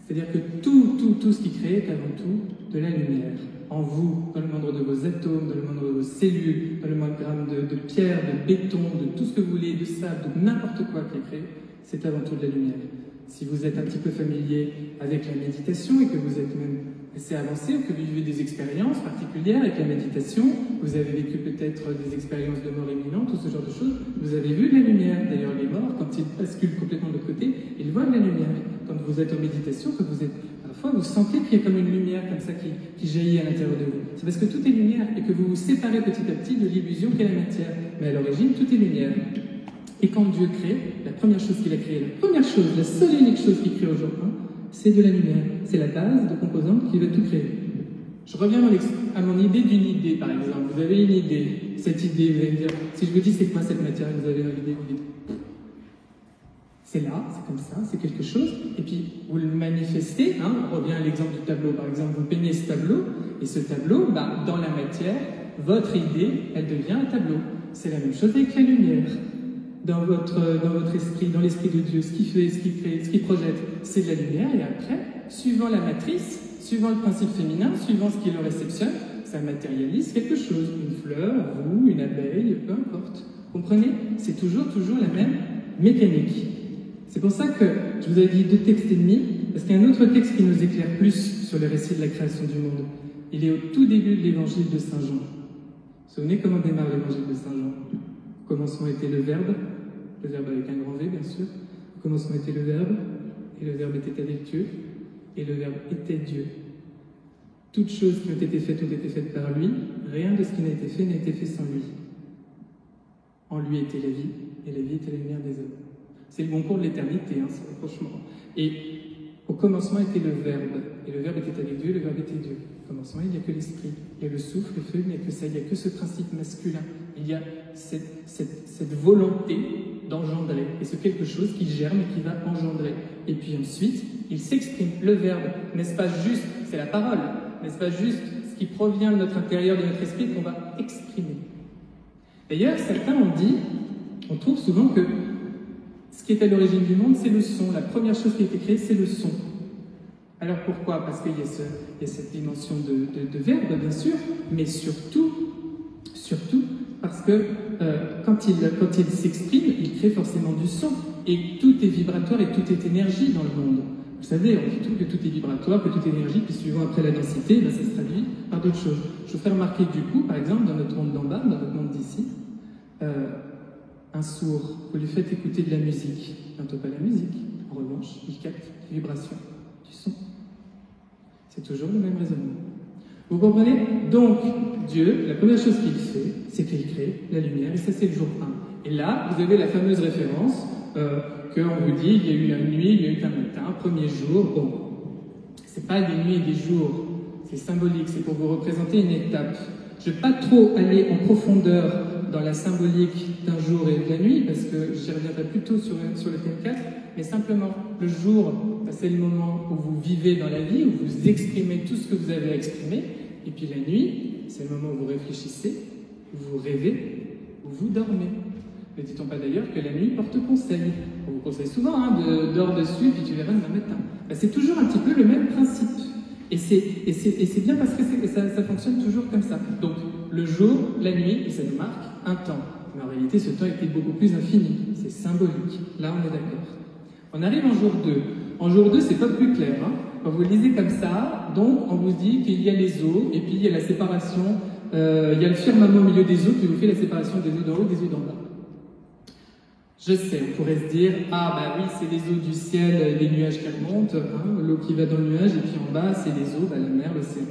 C'est-à-dire que tout ce qui crée est avant tout de la lumière. En vous, dans le moindre de vos atomes, dans le moindre de vos cellules, dans le moindre gramme de pierre, de béton, de tout ce que vous voulez, de sable, de n'importe quoi qui est créé, c'est avant tout de la lumière. Si vous êtes un petit peu familier avec la méditation et que vous êtes même assez avancé, ou que vous vivez des expériences particulières avec la méditation, vous avez vécu peut-être des expériences de mort imminente, tout ce genre de choses, vous avez vu de la lumière. D'ailleurs, les morts, quand ils basculent complètement de l'autre côté, ils voient de la lumière. Quand vous êtes en méditation, quand vous êtes parfois, vous sentez qu'il y a comme une lumière comme ça qui jaillit à l'intérieur de vous. C'est parce que tout est lumière et que vous vous séparez petit à petit de l'illusion qu'est la matière. Mais à l'origine, tout est lumière. Et quand Dieu crée, la première chose qu'il a créée, la première chose, la seule et unique chose qu'il crée aujourd'hui, c'est de la lumière. C'est la base de composante qui va tout créer. Je reviens à mon idée d'une idée, par exemple. Vous avez une idée, cette idée, vous allez me dire, si je vous dis c'est quoi cette matière que vous avez dans l'idée, vous dites, c'est là, c'est comme ça, c'est quelque chose, et puis vous le manifestez, hein, on revient à l'exemple du tableau, par exemple, vous peignez ce tableau, et ce tableau, dans la matière, votre idée, elle devient un tableau. C'est la même chose avec la lumière. Dans votre esprit, dans l'esprit de Dieu, ce qui fait, ce qui crée, ce qui projette, c'est de la lumière, et après, suivant la matrice, suivant le principe féminin, suivant ce qui le réceptionne, ça matérialise quelque chose, une fleur, vous, une abeille, peu importe. Comprenez? C'est toujours la même mécanique. C'est pour ça que je vous avais dit 2 textes et demi, parce qu'il y a un autre texte qui nous éclaire plus sur le récit de la création du monde. Il est au tout début de l'évangile de Saint Jean. Vous vous souvenez comment démarre l'évangile de Saint Jean? Au commencement était le Verbe avec un grand V bien sûr. Au commencement était le Verbe, et le Verbe était avec Dieu, et le Verbe était Dieu. Toutes choses qui ont été faites par lui, rien de ce qui n'a été fait n'a été fait sans lui. En lui était la vie, et la vie était la lumière des hommes. C'est le bon cours de l'éternité, hein, franchement. Et au commencement était le Verbe, et le Verbe était avec Dieu, le Verbe était Dieu. Au commencement, il n'y a que l'esprit, il y a le souffle, le feu, il n'y a que ça, il n'y a que ce principe masculin. Il y a cette volonté d'engendrer, et ce quelque chose qui germe et qui va engendrer. Et puis ensuite, il s'exprime. Le Verbe, n'est-ce pas juste, c'est la parole, n'est-ce pas juste ce qui provient de notre intérieur, de notre esprit, qu'on va exprimer. D'ailleurs, certains ont dit, on trouve souvent que ce qui est à l'origine du monde, c'est le son. La première chose qui a été créée, c'est le son. Alors pourquoi? Parce qu'il y a cette dimension de verbe, bien sûr, mais surtout parce que quand il s'exprime, il crée forcément du son. Et tout est vibratoire et tout est énergie dans le monde. Vous savez, on dit que tout est vibratoire, que tout est énergie, puis suivant après la densité, ça se traduit par d'autres choses. Je vous ferai remarquer du coup, par exemple, dans notre monde d'en bas, dans notre monde d'ici, un sourd, vous lui faites écouter de la musique, il n'entend pas la musique. En revanche, il capte des vibrations, du son. C'est toujours le même raisonnement. Vous comprenez? Donc, Dieu, la première chose qu'il fait, c'est qu'il crée la lumière, et ça c'est le jour 1. Et là, vous avez la fameuse référence qu'on vous dit, il y a eu une nuit, il y a eu un matin, premier jour. Bon, c'est pas des nuits et des jours, c'est symbolique, c'est pour vous représenter une étape. Je ne vais pas trop aller en profondeur dans la symbolique d'un jour et de la nuit, parce que j'y reviendrai plutôt sur le thème 4, mais simplement, le jour, c'est le moment où vous vivez dans la vie, où vous exprimez tout ce que vous avez à exprimer, et puis la nuit, c'est le moment où vous réfléchissez, où vous rêvez, où vous dormez. Ne dit-on pas d'ailleurs que la nuit porte conseil? On vous conseille souvent de dormir dessus, puis tu verras demain matin. C'est toujours un petit peu le même principe. Et c'est bien parce que ça fonctionne toujours comme ça. Donc, le jour, la nuit, et ça nous marque un temps. Mais en réalité, ce temps était beaucoup plus infini. C'est symbolique. Là, on est d'accord. On arrive en jour 2. En jour 2, c'est pas plus clair. Hein. Quand vous le lisez comme ça, bas, donc on vous dit qu'il y a les eaux, et puis il y a la séparation, il y a le firmament au milieu des eaux qui vous fait la séparation des eaux d'en haut et des eaux d'en bas. Je sais, on pourrait se dire, ah bah oui, c'est les eaux du ciel, les nuages qui remontent, hein, l'eau qui va dans le nuage, et puis en bas, c'est les eaux, bah, la mer, l'océan.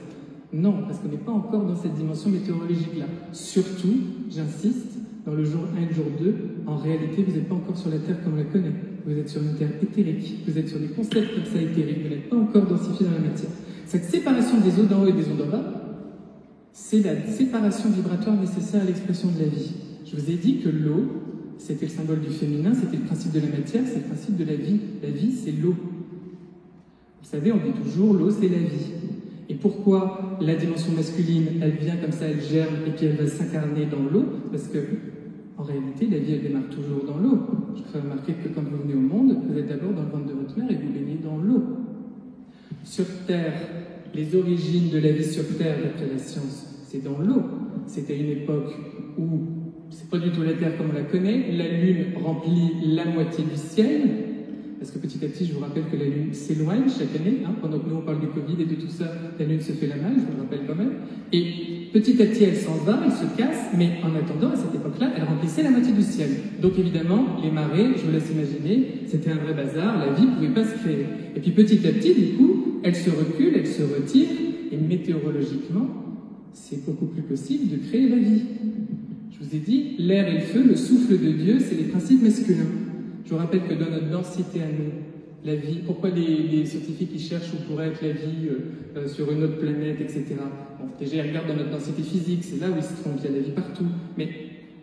Non, parce qu'on n'est pas encore dans cette dimension météorologique-là. Surtout, j'insiste, dans le jour 1 et le jour 2, en réalité, vous n'êtes pas encore sur la Terre comme on la connaît. Vous êtes sur une Terre éthérique, vous êtes sur des concepts comme ça éthériques, vous n'êtes pas encore densifié dans la matière. Cette séparation des eaux d'en haut et des eaux d'en bas, c'est la séparation vibratoire nécessaire à l'expression de la vie. Je vous ai dit que l'eau, c'était le symbole du féminin, c'était le principe de la matière, c'est le principe de la vie. La vie, c'est l'eau. Vous savez, on dit toujours, l'eau, c'est la vie. Et pourquoi la dimension masculine, elle vient comme ça, elle germe, et puis elle va s'incarner dans l'eau? Parce que, en réalité, la vie, elle démarre toujours dans l'eau. Je vous fais remarquer que quand vous venez au monde, vous êtes d'abord dans le ventre de votre mère et vous baignez dans l'eau. Sur Terre, les origines de la vie sur Terre, d'après la science, c'est dans l'eau. C'était une époque où c'est pas du tout la Terre comme on la connaît. La Lune remplit la moitié du ciel. Parce que petit à petit, je vous rappelle que la Lune s'éloigne chaque année. Hein, pendant que nous, on parle du Covid et de tout ça, la Lune se fait la malle, je vous le rappelle quand même. Et petit à petit, elle s'en va, elle se casse. Mais en attendant, à cette époque-là, elle remplissait la moitié du ciel. Donc évidemment, les marées, je vous laisse imaginer, c'était un vrai bazar. La vie ne pouvait pas se créer. Et puis petit à petit, du coup, elle se recule, elle se retire. Et météorologiquement, c'est beaucoup plus possible de créer la vie. Je vous ai dit, l'air et le feu, le souffle de Dieu, c'est les principes masculins. Je vous rappelle que dans notre densité à nous, la vie, pourquoi les scientifiques ils cherchent où pourrait être la vie sur une autre planète, etc. Bon, déjà, ils regardent dans notre densité physique, c'est là où ils se trompent, il y a la vie partout. Mais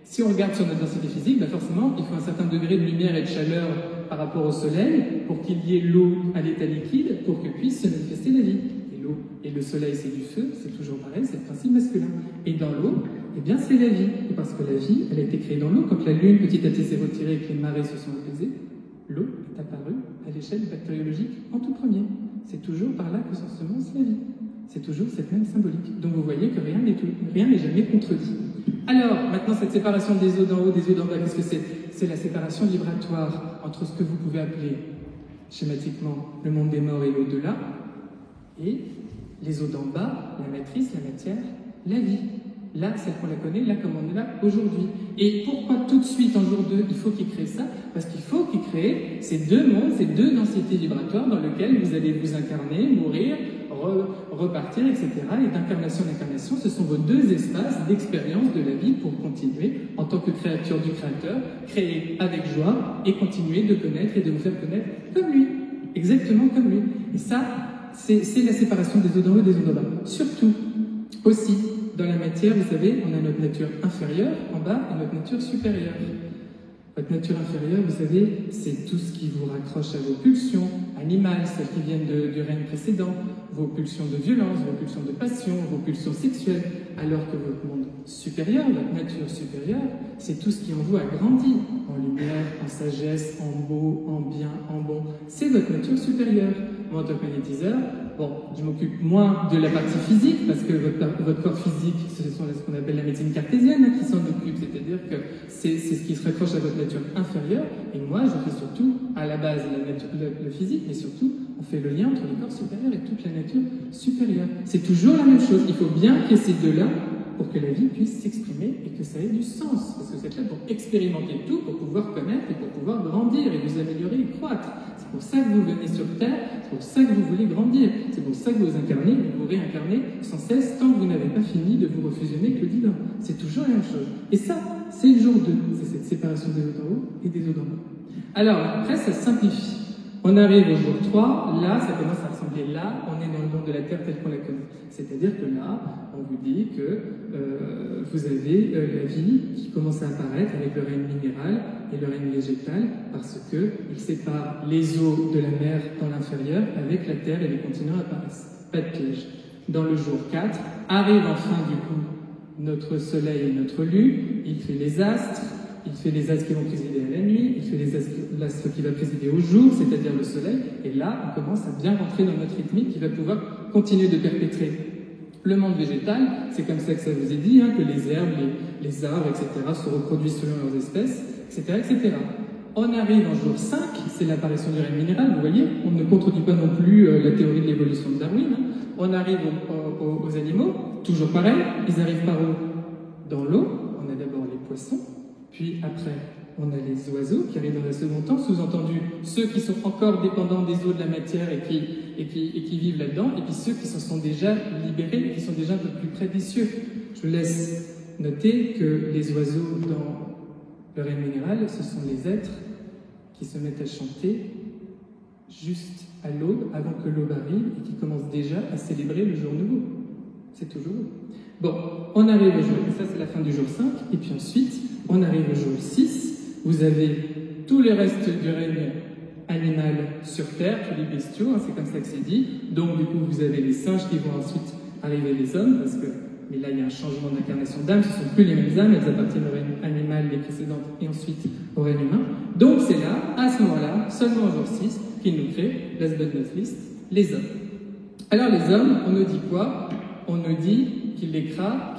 si on regarde sur notre densité physique, ben forcément, il faut un certain degré de lumière et de chaleur par rapport au soleil pour qu'il y ait l'eau à l'état liquide pour que puisse se manifester la vie. Et l'eau et le soleil, c'est du feu, c'est toujours pareil, c'est le principe masculin. Et dans l'eau, eh bien, c'est la vie. Et parce que la vie, elle a été créée dans l'eau. Quand la Lune, petit à petit, s'est retirée et que les marées se sont apaisées, l'eau est apparue à l'échelle bactériologique en tout premier. C'est toujours par là que s'ensemence la vie. C'est toujours cette même symbolique. Donc vous voyez que rien n'est jamais contredit. Alors, maintenant, cette séparation des eaux d'en haut, des eaux d'en bas, qu'est-ce que c'est? C'est la séparation vibratoire entre ce que vous pouvez appeler schématiquement le monde des morts et l'au-delà, et les eaux d'en bas, la matrice, la matière, la vie. Là, celle qu'on la connaît, là comme on est là aujourd'hui. Et pourquoi tout de suite en jour 2, il faut qu'il crée ça? Parce qu'il faut qu'il crée ces deux mondes, ces deux densités vibratoires dans lesquelles vous allez vous incarner, mourir, repartir, etc. Et d'incarnation en incarnation, ce sont vos deux espaces d'expérience de la vie pour continuer en tant que créature du Créateur, créer avec joie et continuer de connaître et de vous faire connaître comme lui, exactement comme lui. Et ça, c'est la séparation des eaux d'en haut et des eaux d'en bas. Surtout, aussi, dans la matière, vous savez, on a notre nature inférieure en bas et notre nature supérieure. Votre nature inférieure, vous savez, c'est tout ce qui vous raccroche à vos pulsions animales, celles qui viennent du règne précédent, vos pulsions de violence, vos pulsions de passion, vos pulsions sexuelles, alors que votre monde supérieur, votre nature supérieure, c'est tout ce qui en vous a grandi, en lumière, en sagesse, en beau, en bien, en bon. C'est votre nature supérieure. Moi, en tant que magnétiseur, bon, je m'occupe moins de la partie physique, parce que votre corps physique, ce sont ce qu'on appelle la médecine cartésienne qui s'en occupe, c'est-à-dire que c'est ce qui se raccroche à votre nature inférieure, et moi, je fais surtout, à la base, le physique, mais surtout, on fait le lien entre le corps supérieur et toute la nature supérieure. C'est toujours la même chose, il faut bien qu'il y ait ces deux-là pour que la vie puisse s'exprimer et que ça ait du sens, parce que vous êtes là pour expérimenter tout, pour pouvoir connaître et pour pouvoir grandir et vous améliorer et croître. C'est pour ça que vous venez sur Terre, c'est pour ça que vous voulez grandir, c'est pour ça que vous incarnez et vous réincarnez sans cesse tant que vous n'avez pas fini de vous refusionner avec le divin. C'est toujours la même chose. Et ça, c'est le jour 2, c'est cette séparation des eaux d'en haut et des eaux d'en bas. Alors, après, ça se simplifie. On arrive au jour 3, là, ça commence à ressembler, là, on est dans le monde de la Terre tel qu'on la connaît. C'est-à-dire que là, on vous dit que vous avez la vie qui commence à apparaître avec le règne minéral et le règne végétal, parce qu'il sépare les eaux de la mer dans l'inférieur avec la Terre et les continents apparaissent. Pas de piège. Dans le jour 4, arrive enfin, du coup, notre Soleil et notre Lune, il fait les astres, il fait les astres qui vont présider à la nuit, il fait les astres qui va présider au jour, c'est-à-dire le soleil, et là, on commence à bien rentrer dans notre rythmique qui va pouvoir continuer de perpétrer. Le monde végétal, c'est comme ça que ça vous est dit, hein, que les herbes, les arbres, etc., se reproduisent selon leurs espèces, etc., etc. On arrive en jour 5, c'est l'apparition du règne minéral, vous voyez, on ne contredit pas non plus la théorie de l'évolution de Darwin, hein. On arrive aux animaux, toujours pareil, ils arrivent par où? Dans l'eau. On a d'abord les poissons, puis après, on a les oiseaux qui arrivent dans un second temps, sous-entendu ceux qui sont encore dépendants des eaux de la matière et qui vivent là-dedans, et puis ceux qui se sont déjà libérés et qui sont déjà un peu plus près des cieux. Je vous laisse noter que les oiseaux dans le règne minéral, ce sont les êtres qui se mettent à chanter juste à l'aube, avant que l'aube arrive, et qui commencent déjà à célébrer le jour nouveau. C'est toujours eux. Bon, on arrive au jour, ça c'est la fin du jour 5, et puis ensuite, on arrive au jour 6, vous avez tout le reste du règne animal sur Terre, tous les bestiaux, hein, c'est comme ça que c'est dit. Donc du coup, vous avez les singes qui vont ensuite arriver les hommes, parce que, mais là il y a un changement d'incarnation d'âme, ce ne sont plus les mêmes âmes, elles appartiennent au règne animal, les précédentes, et ensuite au règne humain. Donc c'est là, à ce moment-là, seulement au jour 6, qu'il nous crée, last but not least, les hommes. Alors les hommes, on nous dit quoi? On nous dit qu'il les créa,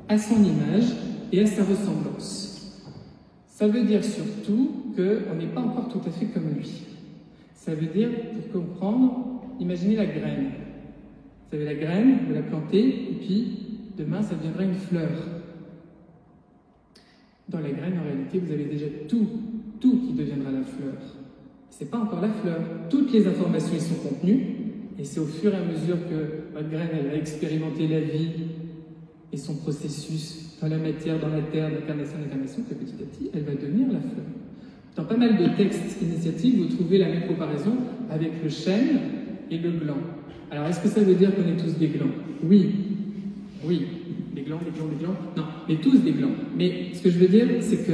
à son image et à sa ressemblance. Ça veut dire surtout qu'on n'est pas encore tout à fait comme lui. Ça veut dire, pour comprendre, imaginez la graine. Vous avez la graine, vous la plantez, et puis demain, ça deviendra une fleur. Dans la graine, en réalité, vous avez déjà tout qui deviendra la fleur. Ce n'est pas encore la fleur. Toutes les informations y sont contenues, et c'est au fur et à mesure que votre graine elle va expérimenter la vie et son processus dans la matière, dans la terre, d'incarnation, que petit à petit, elle va devenir la fleur. Dans pas mal de textes initiatiques, vous trouvez la même comparaison avec le chêne et le gland. Alors, est-ce que ça veut dire qu'on est tous des glands? Oui. Oui. Des glands. Non, mais tous des glands. Mais ce que je veux dire, c'est que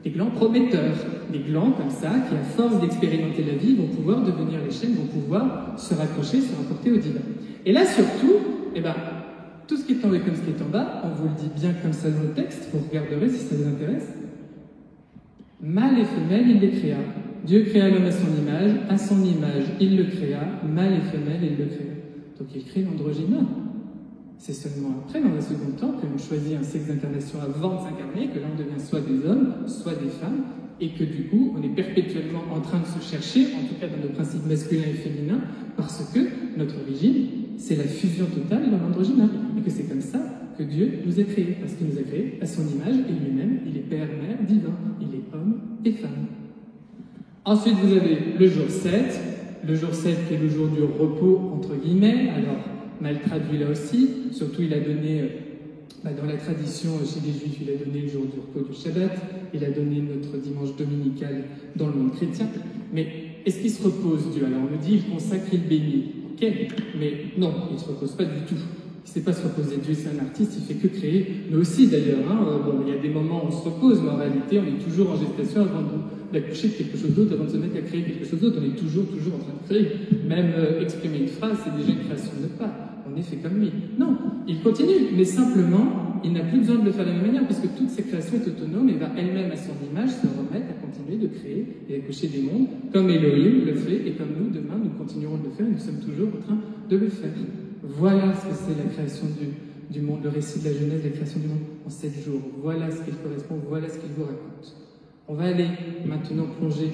des glands prometteurs, des glands comme ça, qui à force d'expérimenter la vie, vont pouvoir devenir les chênes, vont pouvoir se raccrocher, se rapporter au divin. Et là, surtout, tout ce qui est en haut et comme ce qui est en bas, on vous le dit bien comme ça dans le texte, vous regarderez si ça vous intéresse. Mâle et femelle, il les créa. Dieu créa l'homme à son image, il le créa, mâle et femelle, il le créa. Donc il crée l'androgyne. C'est seulement après, dans un second temps, que l'on choisit un sexe d'incarnation avant de s'incarner, que là on devient soit des hommes, soit des femmes, et que du coup, on est perpétuellement en train de se chercher, en tout cas dans nos principes masculins et féminins, parce que notre origine, c'est la fusion totale dans l'androgyne, et que c'est comme ça que Dieu nous a créés, parce qu'il nous a créés à son image, et lui-même, il est Père, Mère, divin, il est homme et femme. Ensuite, vous avez le jour 7 qui est le jour du repos, entre guillemets, alors mal traduit là aussi, surtout il a donné, dans la tradition chez les Juifs, il a donné le jour du repos du Shabbat, il a donné notre dimanche dominical dans le monde chrétien, mais est-ce qu'il se repose Dieu? Alors on me dit, il consacre, il bénit, ok, mais non, il ne se repose pas du tout. Il ne sait pas se reposer. Dieu, c'est un artiste, il fait que créer. Nous aussi, d'ailleurs. Il y a des moments où on se repose, mais en réalité, on est toujours en gestation avant d'accoucher de quelque chose d'autre, avant de se mettre à créer quelque chose d'autre. On est toujours en train de créer. Même exprimer une phrase, c'est déjà une création de pas. On est fait comme lui. Non, il continue, mais simplement, il n'a plus besoin de le faire de la même manière, puisque toute sa création est autonome et va elle-même, à son image, se remettre à continuer de créer et à coucher des mondes, comme Elohim le fait, et comme nous, demain, nous continuerons de le faire, et nous sommes toujours en train de le faire. Voilà ce que c'est la création du monde, le récit de la Genèse, la création du monde en 7 jours. Voilà ce qu'il correspond, voilà ce qu'il vous raconte. On va aller maintenant plonger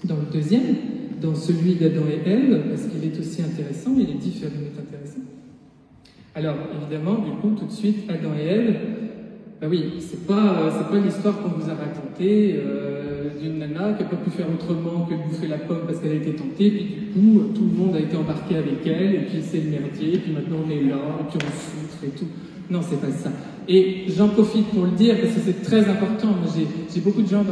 dans le deuxième, dans celui d'Adam et Ève, parce qu'il est aussi intéressant, il est différent, il est intéressant. Alors, évidemment, du coup, tout de suite, Adam et Ève, oui, c'est pas l'histoire qu'on vous a racontée d'une nana qui n'a pas pu faire autrement que de bouffer la pomme parce qu'elle a été tentée, puis du coup, tout le monde a été embarqué avec elle, et puis c'est le merdier, et puis maintenant on est là, et puis on souffre et tout. Non, c'est pas ça. Et j'en profite pour le dire, parce que c'est très important. Moi, j'ai beaucoup de gens,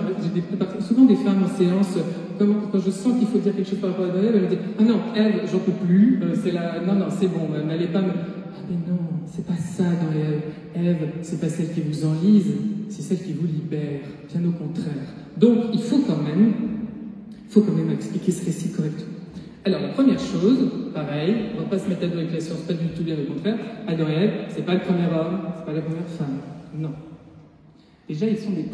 souvent des femmes en séance, quand je sens qu'il faut dire quelque chose par rapport à Ève, elles me disent « Ah non, Ève, j'en peux plus, non, c'est bon, n'allez pas me... » Ah mais non, c'est pas ça dans Ève. Ève, c'est pas celle qui vous enlise, c'est celle qui vous libère, bien au contraire. Donc, il faut quand même expliquer ce récit correctement. Alors, la première chose, pareil, on ne va pas se mettre à dos avec la science, pas du tout bien au contraire. Adam et Ève, c'est pas le premier homme, c'est pas la première femme. Non. Déjà, ils sont des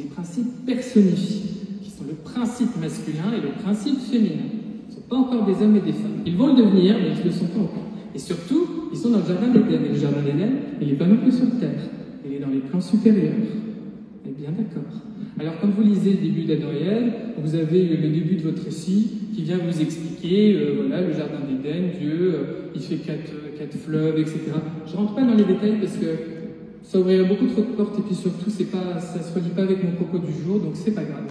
principes personnifiés, qui sont le principe masculin et le principe féminin. Ils ne sont pas encore des hommes et des femmes. Ils vont le devenir, mais ils ne le sont pas encore. Et surtout, ils sont dans le jardin d'Éden. Et le jardin d'Éden, il n'est pas non plus sur terre. Il est dans les plans supérieurs. On est bien d'accord. Alors, quand vous lisez le début d'Adam et Ève, vous avez le début de votre récit qui vient vous expliquer, voilà, le jardin d'Éden, Dieu, il fait quatre fleuves, etc. Je ne rentre pas dans les détails parce que ça ouvrirait beaucoup trop de portes et puis surtout, ça ne se relie pas avec mon propos du jour, donc c'est pas grave.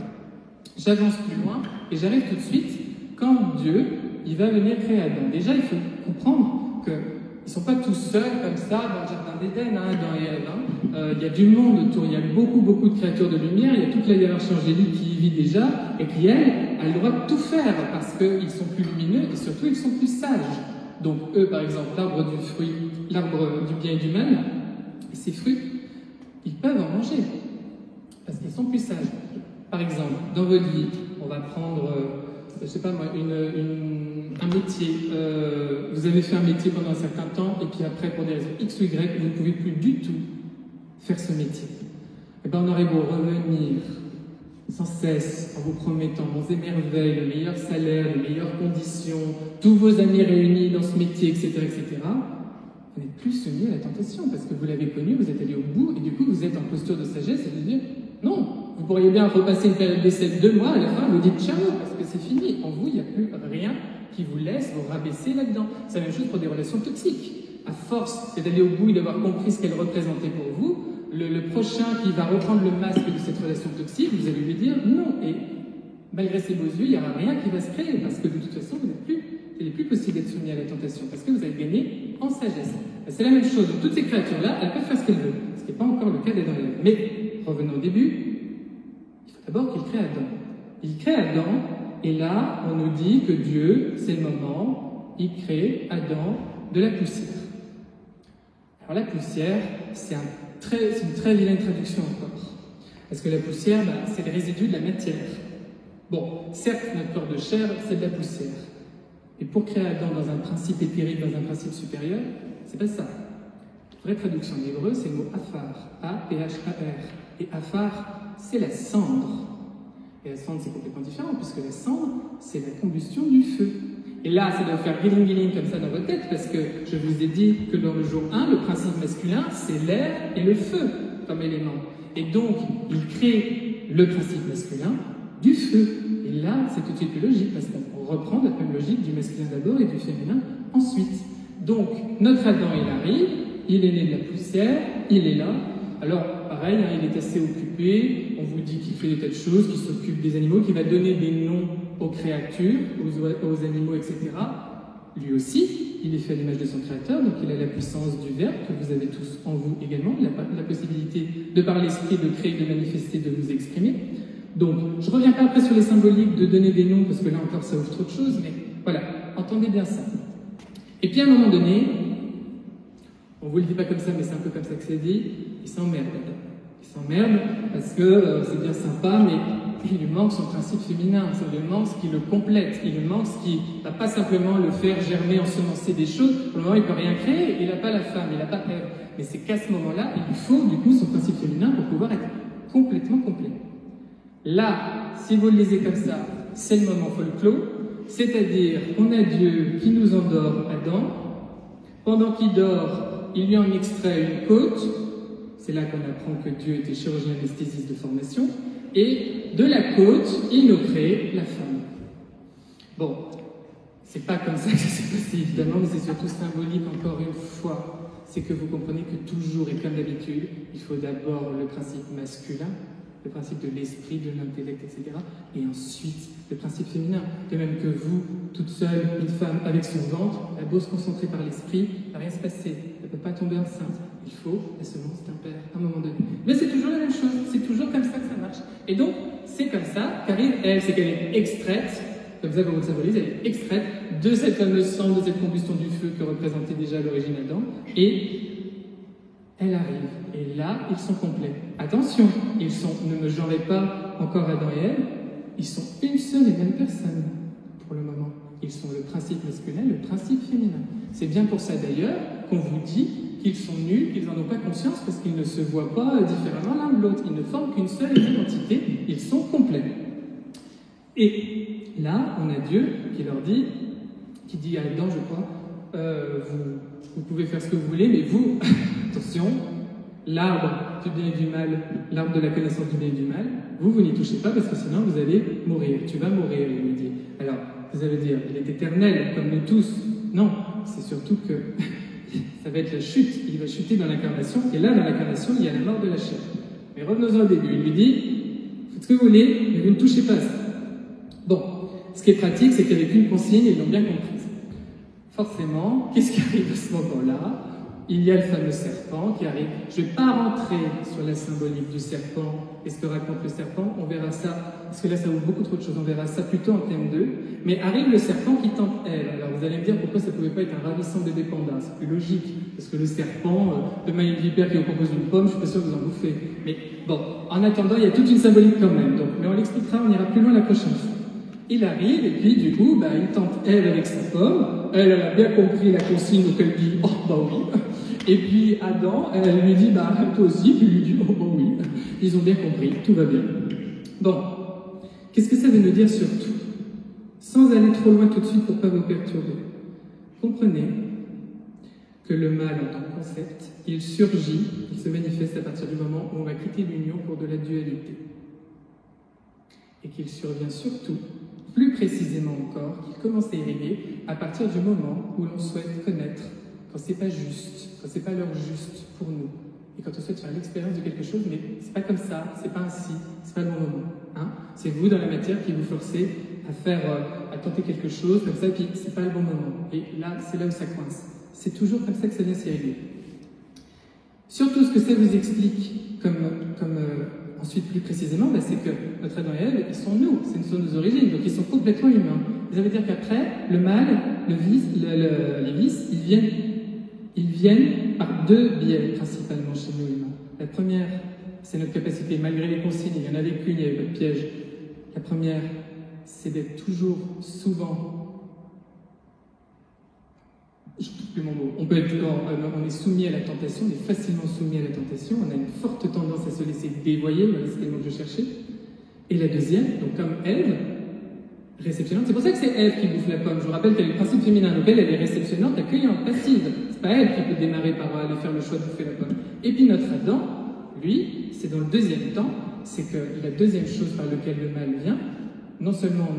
J'avance plus loin et j'arrive tout de suite quand Dieu, il va venir créer Adam. Déjà, il faut comprendre qu'ils ne sont pas tous seuls comme ça dans le jardin d'Éden, Adam et Ève. Il y a du monde autour, il y a beaucoup de créatures de lumière, il y a toute la hiérarchie angélique qui y vit déjà et qui, elle, a le droit de tout faire parce qu'ils sont plus lumineux et surtout ils sont plus sages. Donc eux, par exemple, l'arbre du bien et du mal, ces fruits, ils peuvent en manger parce qu'ils sont plus sages. Par exemple, dans votre vie, on va prendre, je sais pas moi, un métier. Vous avez fait un métier pendant un certain temps, et puis après, pour des raisons X ou Y, vous ne pouvez plus du tout faire ce métier. Et bien, on aurait beau revenir sans cesse en vous promettant monts et merveilles, le meilleur salaire, les meilleures conditions, tous vos amis réunis dans ce métier, etc., vous n'êtes plus soumis à la tentation parce que vous l'avez connu, vous êtes allé au bout, et du coup, vous êtes en posture de sagesse et de dire non. Vous pourriez bien repasser une période d'essai de 2 mois, à la fin, vous dites ciao, parce que c'est fini. En vous, il n'y a plus rien qui vous laisse vous rabaisser là-dedans. C'est la même chose pour des relations toxiques. À force d'aller au bout et d'avoir compris ce qu'elle représentait pour vous, le prochain qui va reprendre le masque de cette relation toxique, vous allez lui dire non. Et malgré ses beaux yeux, il n'y aura rien qui va se créer, parce que de toute façon, il n'est plus possible d'être soumis à la tentation, parce que vous avez gagné en sagesse. C'est la même chose. Toutes ces créatures-là, elles peuvent faire ce qu'elles veulent, ce qui n'est pas encore le cas d'Adam et Ève. Mais, revenons au début, d'abord qu'il crée Adam. Il crée Adam, et là, on nous dit que Dieu, c'est le moment, il crée Adam de la poussière. Alors la poussière, c'est une très vilaine traduction encore. Parce que la poussière, c'est le résidu de la matière. Bon, certes, notre corps de chair, c'est de la poussière. Mais pour créer Adam dans un principe éthérique, dans un principe supérieur, c'est pas ça. La vraie traduction en hébreu, c'est le mot afar, A-P-H-A-R. Et afar, c'est la cendre. Et la cendre, c'est complètement différent, puisque la cendre, c'est la combustion du feu. Et là, ça doit faire guiling comme ça dans votre tête, parce que je vous ai dit que dans le jour 1, le principe masculin, c'est l'air et le feu comme éléments. Et donc, il crée le principe masculin du feu. Et là, c'est tout de suite plus logique, parce qu'on reprend la même logique du masculin d'abord et du féminin ensuite. Donc, notre Adam, il arrive, il est né de la poussière, il est là. Alors, pareil, il est assez occupé, on vous dit qu'il fait des tas de choses, qu'il s'occupe des animaux, qu'il va donner des noms aux créatures, aux animaux, etc. Lui aussi, il est fait à l'image de son créateur, donc il a la puissance du verbe que vous avez tous en vous également, il a la possibilité de par l'esprit de créer, de manifester, de vous exprimer. Donc, je ne reviens pas après sur les symboliques de donner des noms, parce que là encore ça ouvre trop de choses, mais voilà, entendez bien ça. Et puis à un moment donné, on ne vous le dit pas comme ça, mais c'est un peu comme ça que c'est dit, il s'emmerde. Il s'emmerde parce que c'est bien sympa, mais il lui manque son principe féminin, il lui manque ce qui le complète, il lui manque ce qui ne va pas simplement le faire germer, ensemencer des choses. Pour le moment, il ne peut rien créer, il n'a pas la femme, il n'a pas Ève. Mais c'est qu'à ce moment-là, il lui faut du coup son principe féminin pour pouvoir être complètement complet. Là, si vous le lisez comme ça, c'est le moment folklore, c'est-à-dire on a Dieu qui nous endort Adam, pendant qu'il dort, il lui en extrait une côte, c'est là qu'on apprend que Dieu était chirurgien anesthésiste de formation, et de la côte, il nous crée la femme. Bon, c'est pas comme ça que ça s'est passé évidemment, mais c'est surtout symbolique encore une fois. C'est que vous comprenez que toujours, et comme d'habitude, il faut d'abord le principe masculin, le principe de l'esprit, de l'intellect, etc. Et ensuite, le principe féminin. De même que vous, toute seule, une femme avec son ventre, elle a beau se concentrer par l'esprit, il ne va rien se passer. Elle ne peut pas tomber enceinte. Il faut la semence d'un père, à un moment donné. Mais c'est toujours la même chose. C'est toujours comme ça que ça marche. Et donc, c'est comme ça qu'arrive elle. C'est qu'elle est extraite, comme ça, comme on le symbolise, elle est extraite de cette fameuse cendre, de cette combustion du feu que représentait déjà à l'origine Adam. Et elle arrive. Et là, ils sont complets. Attention, ne me genrez pas encore Adam et Ève, ils sont une seule et même personne, pour le moment. Ils sont le principe masculin, le principe féminin. C'est bien pour ça d'ailleurs qu'on vous dit qu'ils sont nuls, qu'ils n'en ont pas conscience, parce qu'ils ne se voient pas différemment l'un de l'autre. Ils ne forment qu'une seule et même entité, ils sont complets. Et là, on a Dieu qui leur dit, qui dit à Adam, je crois, vous pouvez faire ce que vous voulez, mais vous, attention, l'arbre du bien et du mal, l'arbre de la connaissance du bien et du mal, vous n'y touchez pas parce que sinon vous allez mourir. Tu vas mourir, il lui dit. Alors, vous allez dire, il est éternel, comme nous tous. Non, c'est surtout que ça va être la chute. Il va chuter dans l'incarnation, et là, dans l'incarnation, il y a la mort de la chair. Mais revenons au début. Il lui dit, faites ce que vous voulez, mais vous ne touchez pas à ça. Bon, ce qui est pratique, c'est qu'avec une consigne, ils l'ont bien comprise. Forcément, qu'est-ce qui arrive à ce moment-là? Il y a le fameux serpent qui arrive. Je ne vais pas rentrer sur la symbolique du serpent et ce que raconte le serpent, on verra ça, parce que là ça ouvre beaucoup trop de choses, on verra ça plutôt en thème 2. Mais arrive le serpent qui tente Ève. Alors vous allez me dire pourquoi ça ne pouvait pas être un ravissant bébé panda, c'est plus logique, parce que le serpent, demain il y a une vipère qui vous propose une pomme, je suis pas sûr que vous en bouffez. Mais bon, en attendant, il y a toute une symbolique quand même, donc, mais on l'expliquera, on ira plus loin la prochaine fois. Il arrive et puis du coup, il tente Ève avec sa pomme, elle a bien compris la consigne, donc elle dit « Oh bah oui ». Et puis Adam, elle lui dit « Bah toi aussi », puis il lui dit « Oh bah oui ». Ils ont bien compris, tout va bien. Bon, qu'est-ce que ça veut nous dire surtout? Sans aller trop loin tout de suite pour ne pas vous perturber. Comprenez que le mal en tant que concept, il surgit, il se manifeste à partir du moment où on va quitter l'union pour de la dualité. Et qu'il survient surtout, plus précisément encore, qu'il commence à irriguer à partir du moment où l'on souhaite connaître quand c'est pas juste, quand c'est pas l'heure juste pour nous, et quand on souhaite faire l'expérience de quelque chose, mais c'est pas comme ça, c'est pas ainsi, c'est pas le bon moment. Hein, c'est vous dans la matière qui vous forcez à faire, à tenter quelque chose comme ça, puis c'est pas le bon moment. Et là, c'est là où ça coince. C'est toujours comme ça que ça vient s'irriguer. Surtout, ce que ça vous explique, ensuite plus précisément, c'est que notre Adam et Ève, ils sont nous, ce sont nos origines, donc ils sont complètement humains. Ça veut dire qu'après, le mal, le vice, les vices, ils viennent par deux biais principalement chez nous humains. La première, c'est notre capacité, malgré les consignes, il y en avait qu'une, il n'y avait pas de piège. La première, c'est d'être toujours, souvent, je ne trouve plus mon mot, on est soumis à la tentation, on est facilement soumis à la tentation, on a une forte tendance à se laisser dévoyer, voilà, c'était le mot que je cherchais. Et la deuxième, donc comme Ève, réceptionnante, c'est pour ça que c'est Ève qui bouffe la pomme. Je vous rappelle qu'elle est le principe féminin, donc elle est réceptionnante, accueillante, passive. C'est pas elle qui peut démarrer par aller faire le choix de bouffer la pomme. Et puis notre Adam, lui, c'est dans le deuxième temps, c'est que la deuxième chose par laquelle le mal vient, non seulement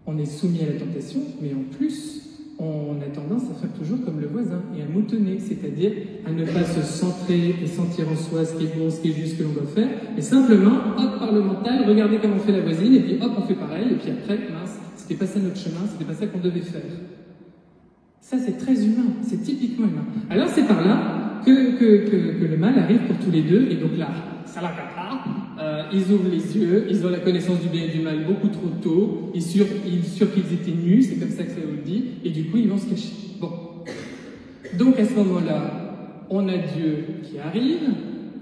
on est soumis à la tentation, mais en plus, on a tendance à faire toujours comme le voisin et à moutonner, c'est-à-dire à ne pas se centrer et sentir en soi ce qui est bon, ce qui est juste que l'on doit faire, mais simplement, hop, par le mental, regardez comment fait la voisine, et puis hop, on fait pareil, et puis après, mince, c'était pas ça notre chemin, c'était pas ça qu'on devait faire. Ça, c'est très humain, c'est typiquement humain. Alors c'est par là que le mal arrive pour tous les deux, et donc là, ça la cata, ils ouvrent les yeux, ils ont la connaissance du bien et du mal beaucoup trop tôt, ils sont sûrs qu'ils étaient nus, c'est comme ça que ça vous le dit, et du coup ils vont se cacher. Bon. Donc à ce moment-là, on a Dieu qui arrive,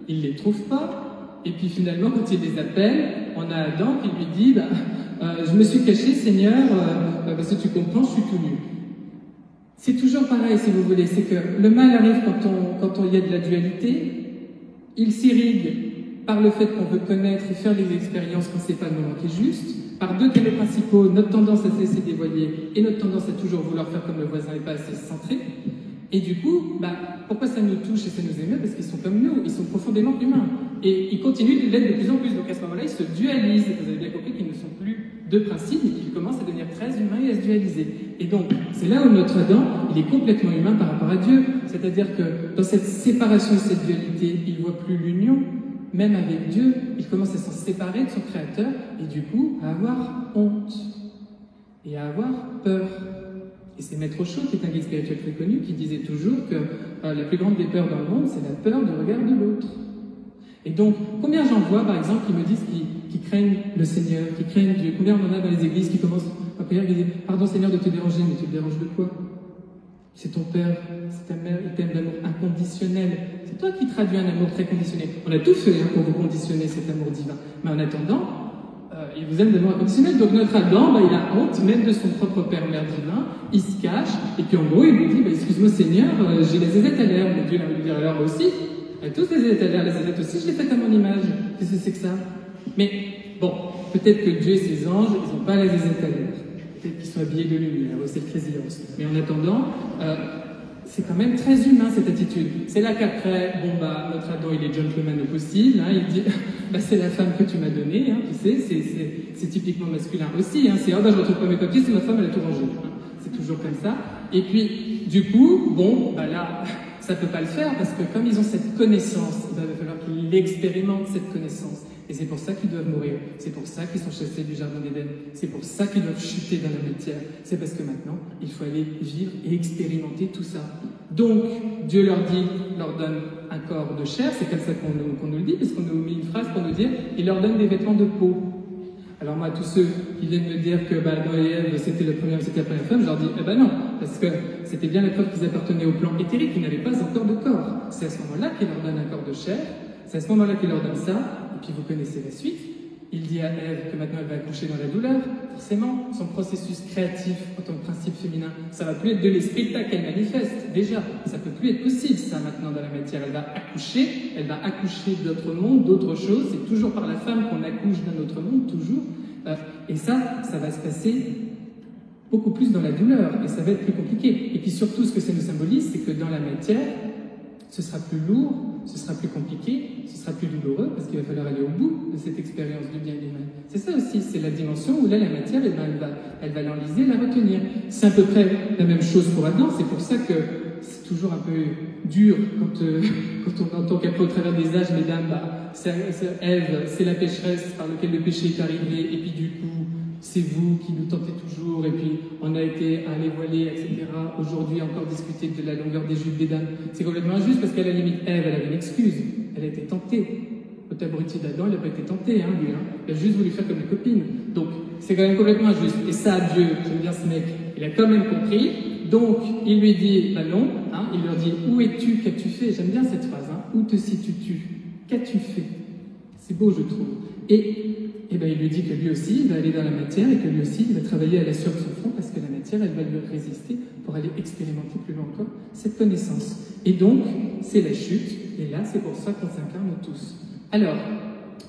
il ne les trouve pas, et puis finalement quand il les appelle, on a Adam qui lui dit je me suis caché Seigneur, parce que tu comprends, je suis tout nu. C'est toujours pareil si vous voulez, c'est que le mal arrive quand il y a de la dualité, il s'irrigue par le fait qu'on veut connaître et faire des expériences quand c'est pas le moment qui est juste, par deux canaux principaux, notre tendance à se laisser dévoyer et notre tendance à toujours vouloir faire comme le voisin et pas assez se centrer. Et du coup, pourquoi ça nous touche et ça nous émeut? Parce qu'ils sont comme nous, ils sont profondément humains. Et ils continuent de l'être de plus en plus. Donc à ce moment-là, ils se dualisent. Vous avez bien compris qu'ils ne sont plus deux principes, mais qu'ils commencent à devenir très humains et à se dualiser. Et donc, c'est là où notre Adam, il est complètement humain par rapport à Dieu. C'est-à-dire que dans cette séparation et cette dualité, il ne voit plus l'union. Même avec Dieu, il commence à s'en séparer de son Créateur et du coup à avoir honte et à avoir peur. Et c'est Maître Osho, qui est un guide spirituel très connu, qui disait toujours que la plus grande des peurs dans le monde, c'est la peur du regard de l'autre. Et donc, combien j'en vois, par exemple, qui me disent qui craignent le Seigneur, qui craignent Dieu? Combien on en a dans les églises qui commencent à prier, qui disent « Pardon Seigneur de te déranger, mais tu te déranges de quoi? C'est ton Père, c'est ta mère, il t'aime d'amour inconditionnel. C'est toi qui traduis un amour très conditionné. On a tout fait pour vous conditionner cet amour divin. Mais en attendant, il vous aime d'amour inconditionnel. Donc notre Adam, il a honte même de son propre Père, Mère divin. Il se cache. Et puis en gros, il lui dit, excuse-moi Seigneur, j'ai les zézettes à l'air. Mais Dieu va lui dire, alors moi aussi, tous les zézettes à l'air, les zézettes aussi, je les fais à mon image. Qu'est-ce que c'est que ça? Mais bon, peut-être que Dieu et ses anges, ils n'ont pas les zézettes à l'air. Peut-être qu'ils sont habillés de lumière, c'est le crazy horse. Mais en attendant, c'est quand même très humain cette attitude. C'est là qu'après, bon bah, notre ado il est gentleman au possible, hein, il dit bah, c'est la femme que tu m'as donnée, hein, tu sais, c'est typiquement masculin aussi, hein, c'est ah bah je retrouve pas mes papiers, c'est ma femme, elle a tout rangé. Hein, c'est toujours comme ça. Et puis, du coup, bon, bah là, ça peut pas le faire parce que comme ils ont cette connaissance, il va falloir qu'ils expérimentent cette connaissance. Et c'est pour ça qu'ils doivent mourir, c'est pour ça qu'ils sont chassés du jardin d'Éden, c'est pour ça qu'ils doivent chuter dans la matière. C'est parce que maintenant, il faut aller vivre et expérimenter tout ça. Donc, Dieu leur donne un corps de chair, c'est comme ça qu'on nous le dit, parce qu'on nous met une phrase pour nous dire, il leur donne des vêtements de peau. Alors moi, tous ceux qui viennent me dire que bah, Adam et Ève, c'était le premier homme, c'était la première femme, je leur dis, eh ben non, parce que c'était bien la preuve qu'ils appartenaient au plan éthérique, ils n'avaient pas encore de corps. C'est à ce moment-là qu'il leur donne un corps de chair, c'est à ce moment-là qu'il leur donne ça, et puis vous connaissez la suite. Il dit à Ève que maintenant elle va accoucher dans la douleur, forcément, son processus créatif en tant que principe féminin, ça va plus être de l'esprit qu'elle manifeste, déjà, ça peut plus être possible ça maintenant dans la matière, elle va accoucher d'autres mondes, d'autres choses, c'est toujours par la femme qu'on accouche d'un autre monde, toujours, et ça va se passer beaucoup plus dans la douleur, et ça va être plus compliqué. Et puis surtout, ce que ça nous symbolise, c'est que dans la matière, ce sera plus lourd, ce sera plus compliqué, ce sera plus douloureux, parce qu'il va falloir aller au bout de cette expérience du bien et du mal. C'est ça aussi, c'est la dimension où là, la matière, elle va l'enliser, la retenir. C'est à peu près la même chose pour Adam, c'est pour ça que c'est toujours un peu dur quand on entend qu'après, au travers des âges, mesdames, bah, Ève, c'est la pécheresse par laquelle le péché est arrivé, et puis du coup, c'est vous qui nous tentez toujours, et puis on a été à les voiler, etc. Aujourd'hui, encore discuter de la longueur des jupes des dames. C'est complètement injuste parce qu'à la limite, Ève, elle avait une excuse. Elle a été tentée. Au abruti d'Adam, il n'a pas été tenté, hein, lui. Hein. Il a juste voulu faire comme les copines. Donc, c'est quand même complètement injuste. Et ça, Dieu, j'aime bien ce mec, il a quand même compris. Donc, il lui dit, bah non, hein, il leur dit, où es-tu, qu'as-tu fait? J'aime bien cette phrase, hein, où te situes-tu? Qu'as-tu fait? C'est beau, je trouve. Et ben, il lui dit que lui aussi, il va aller dans la matière et que lui aussi, il va travailler à la sueur de son front parce que la matière, elle va lui résister pour aller expérimenter plus loin encore cette connaissance. Et donc, c'est la chute, et là, c'est pour ça qu'on s'incarne tous. Alors,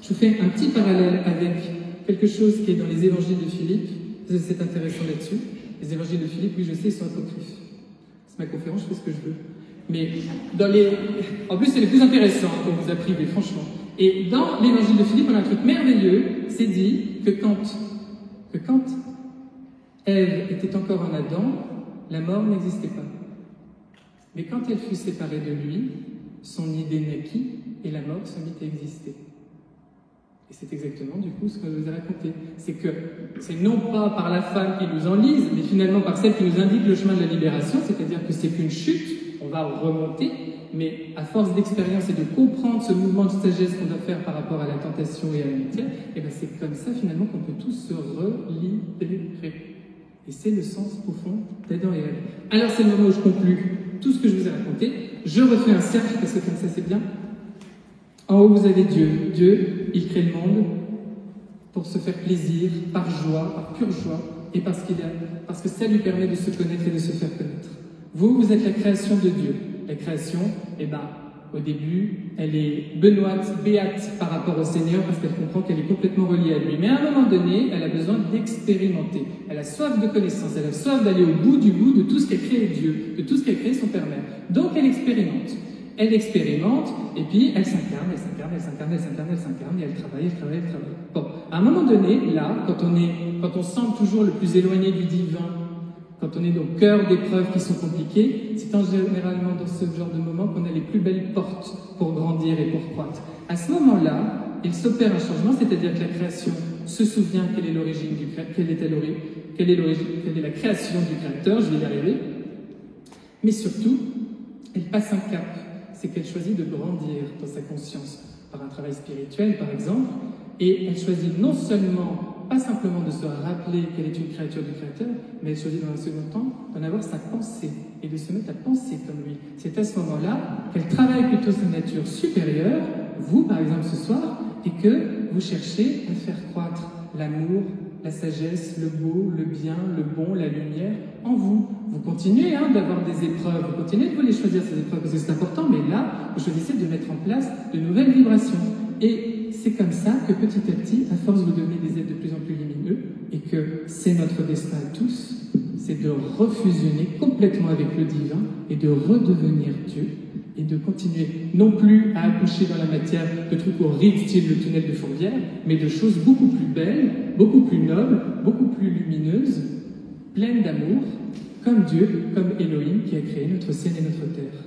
je vous fais un petit parallèle avec quelque chose qui est dans les évangiles de Philippe. C'est intéressant là-dessus. Les évangiles de Philippe, oui, je sais, ils sont apocryphes. C'est ma conférence, je fais ce que je veux. Mais en plus, c'est les plus intéressants qu'on vous a privés, franchement. Et dans l'évangile de Philippe, on a un truc merveilleux, c'est dit que quand Ève était encore en Adam, la mort n'existait pas. Mais quand elle fut séparée de lui, son idée naquit et la mort se mit à exister. Et c'est exactement du coup ce que je vous ai raconté. C'est que c'est non pas par la femme qui nous enlise, mais finalement par celle qui nous indique le chemin de la libération, c'est-à-dire que c'est qu'une chute, on va remonter, mais à force d'expérience et de comprendre ce mouvement de sagesse qu'on doit faire par rapport à la tentation et à la matière, et ben c'est comme ça finalement qu'on peut tous se relibérer. Et c'est le sens profond d'Adam et Ève. Alors c'est le moment où je conclue tout ce que je vous ai raconté. Je refais un cercle parce que comme ça c'est bien. En haut vous avez Dieu. Dieu, il crée le monde pour se faire plaisir, par joie, par pure joie, et parce que ça lui permet de se connaître et de se faire connaître. Vous êtes la création de Dieu. La création, eh ben, au début, elle est béate par rapport au Seigneur parce qu'elle comprend qu'elle est complètement reliée à lui. Mais à un moment donné, elle a besoin d'expérimenter. Elle a soif de connaissance, elle a soif d'aller au bout du bout de tout ce qu'a créé Dieu, de tout ce qu'a créé son Père-Mère. Donc elle expérimente. Elle expérimente, et puis elle s'incarne, et elle travaille. Bon, à un moment donné, là, quand on semble toujours le plus éloigné du divin, quand on est au cœur d'épreuves qui sont compliquées, c'est généralement dans ce genre de moment qu'on a les plus belles portes pour grandir et pour croître. À ce moment-là, il s'opère un changement, c'est-à-dire que la création se souvient quelle est la création du Créateur, je vais y arriver, mais surtout, elle passe un cap, c'est qu'elle choisit de grandir dans sa conscience, par un travail spirituel par exemple, et elle choisit non seulement pas simplement de se rappeler qu'elle est une créature du Créateur, mais elle choisit dans un second temps d'en avoir sa pensée et de se mettre à penser comme lui. C'est à ce moment-là qu'elle travaille plutôt sa nature supérieure, vous par exemple ce soir, et que vous cherchez à faire croître l'amour, la sagesse, le beau, le bien, le bon, la lumière en vous. Vous continuez d'avoir des épreuves, vous continuez de les choisir ces épreuves parce que c'est important, mais là, vous choisissez de mettre en place de nouvelles vibrations. Et c'est comme ça que petit à petit, à force vous devenez des êtres de plus en plus lumineux et que c'est notre destin à tous, c'est de refusionner complètement avec le divin et de redevenir Dieu et de continuer non plus à accoucher dans la matière de trucs horribles style le tunnel de Fourvière, mais de choses beaucoup plus belles, beaucoup plus nobles, beaucoup plus lumineuses, pleines d'amour, comme Dieu, comme Elohim qui a créé notre ciel et notre terre.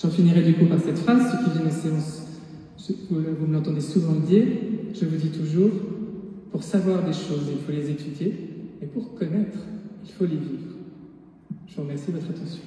J'en finirai du coup par cette phrase, ceux qui viennent en séance, vous me l'entendez souvent le dire, je vous dis toujours, pour savoir des choses, il faut les étudier, et pour connaître, il faut les vivre. Je vous remercie de votre attention.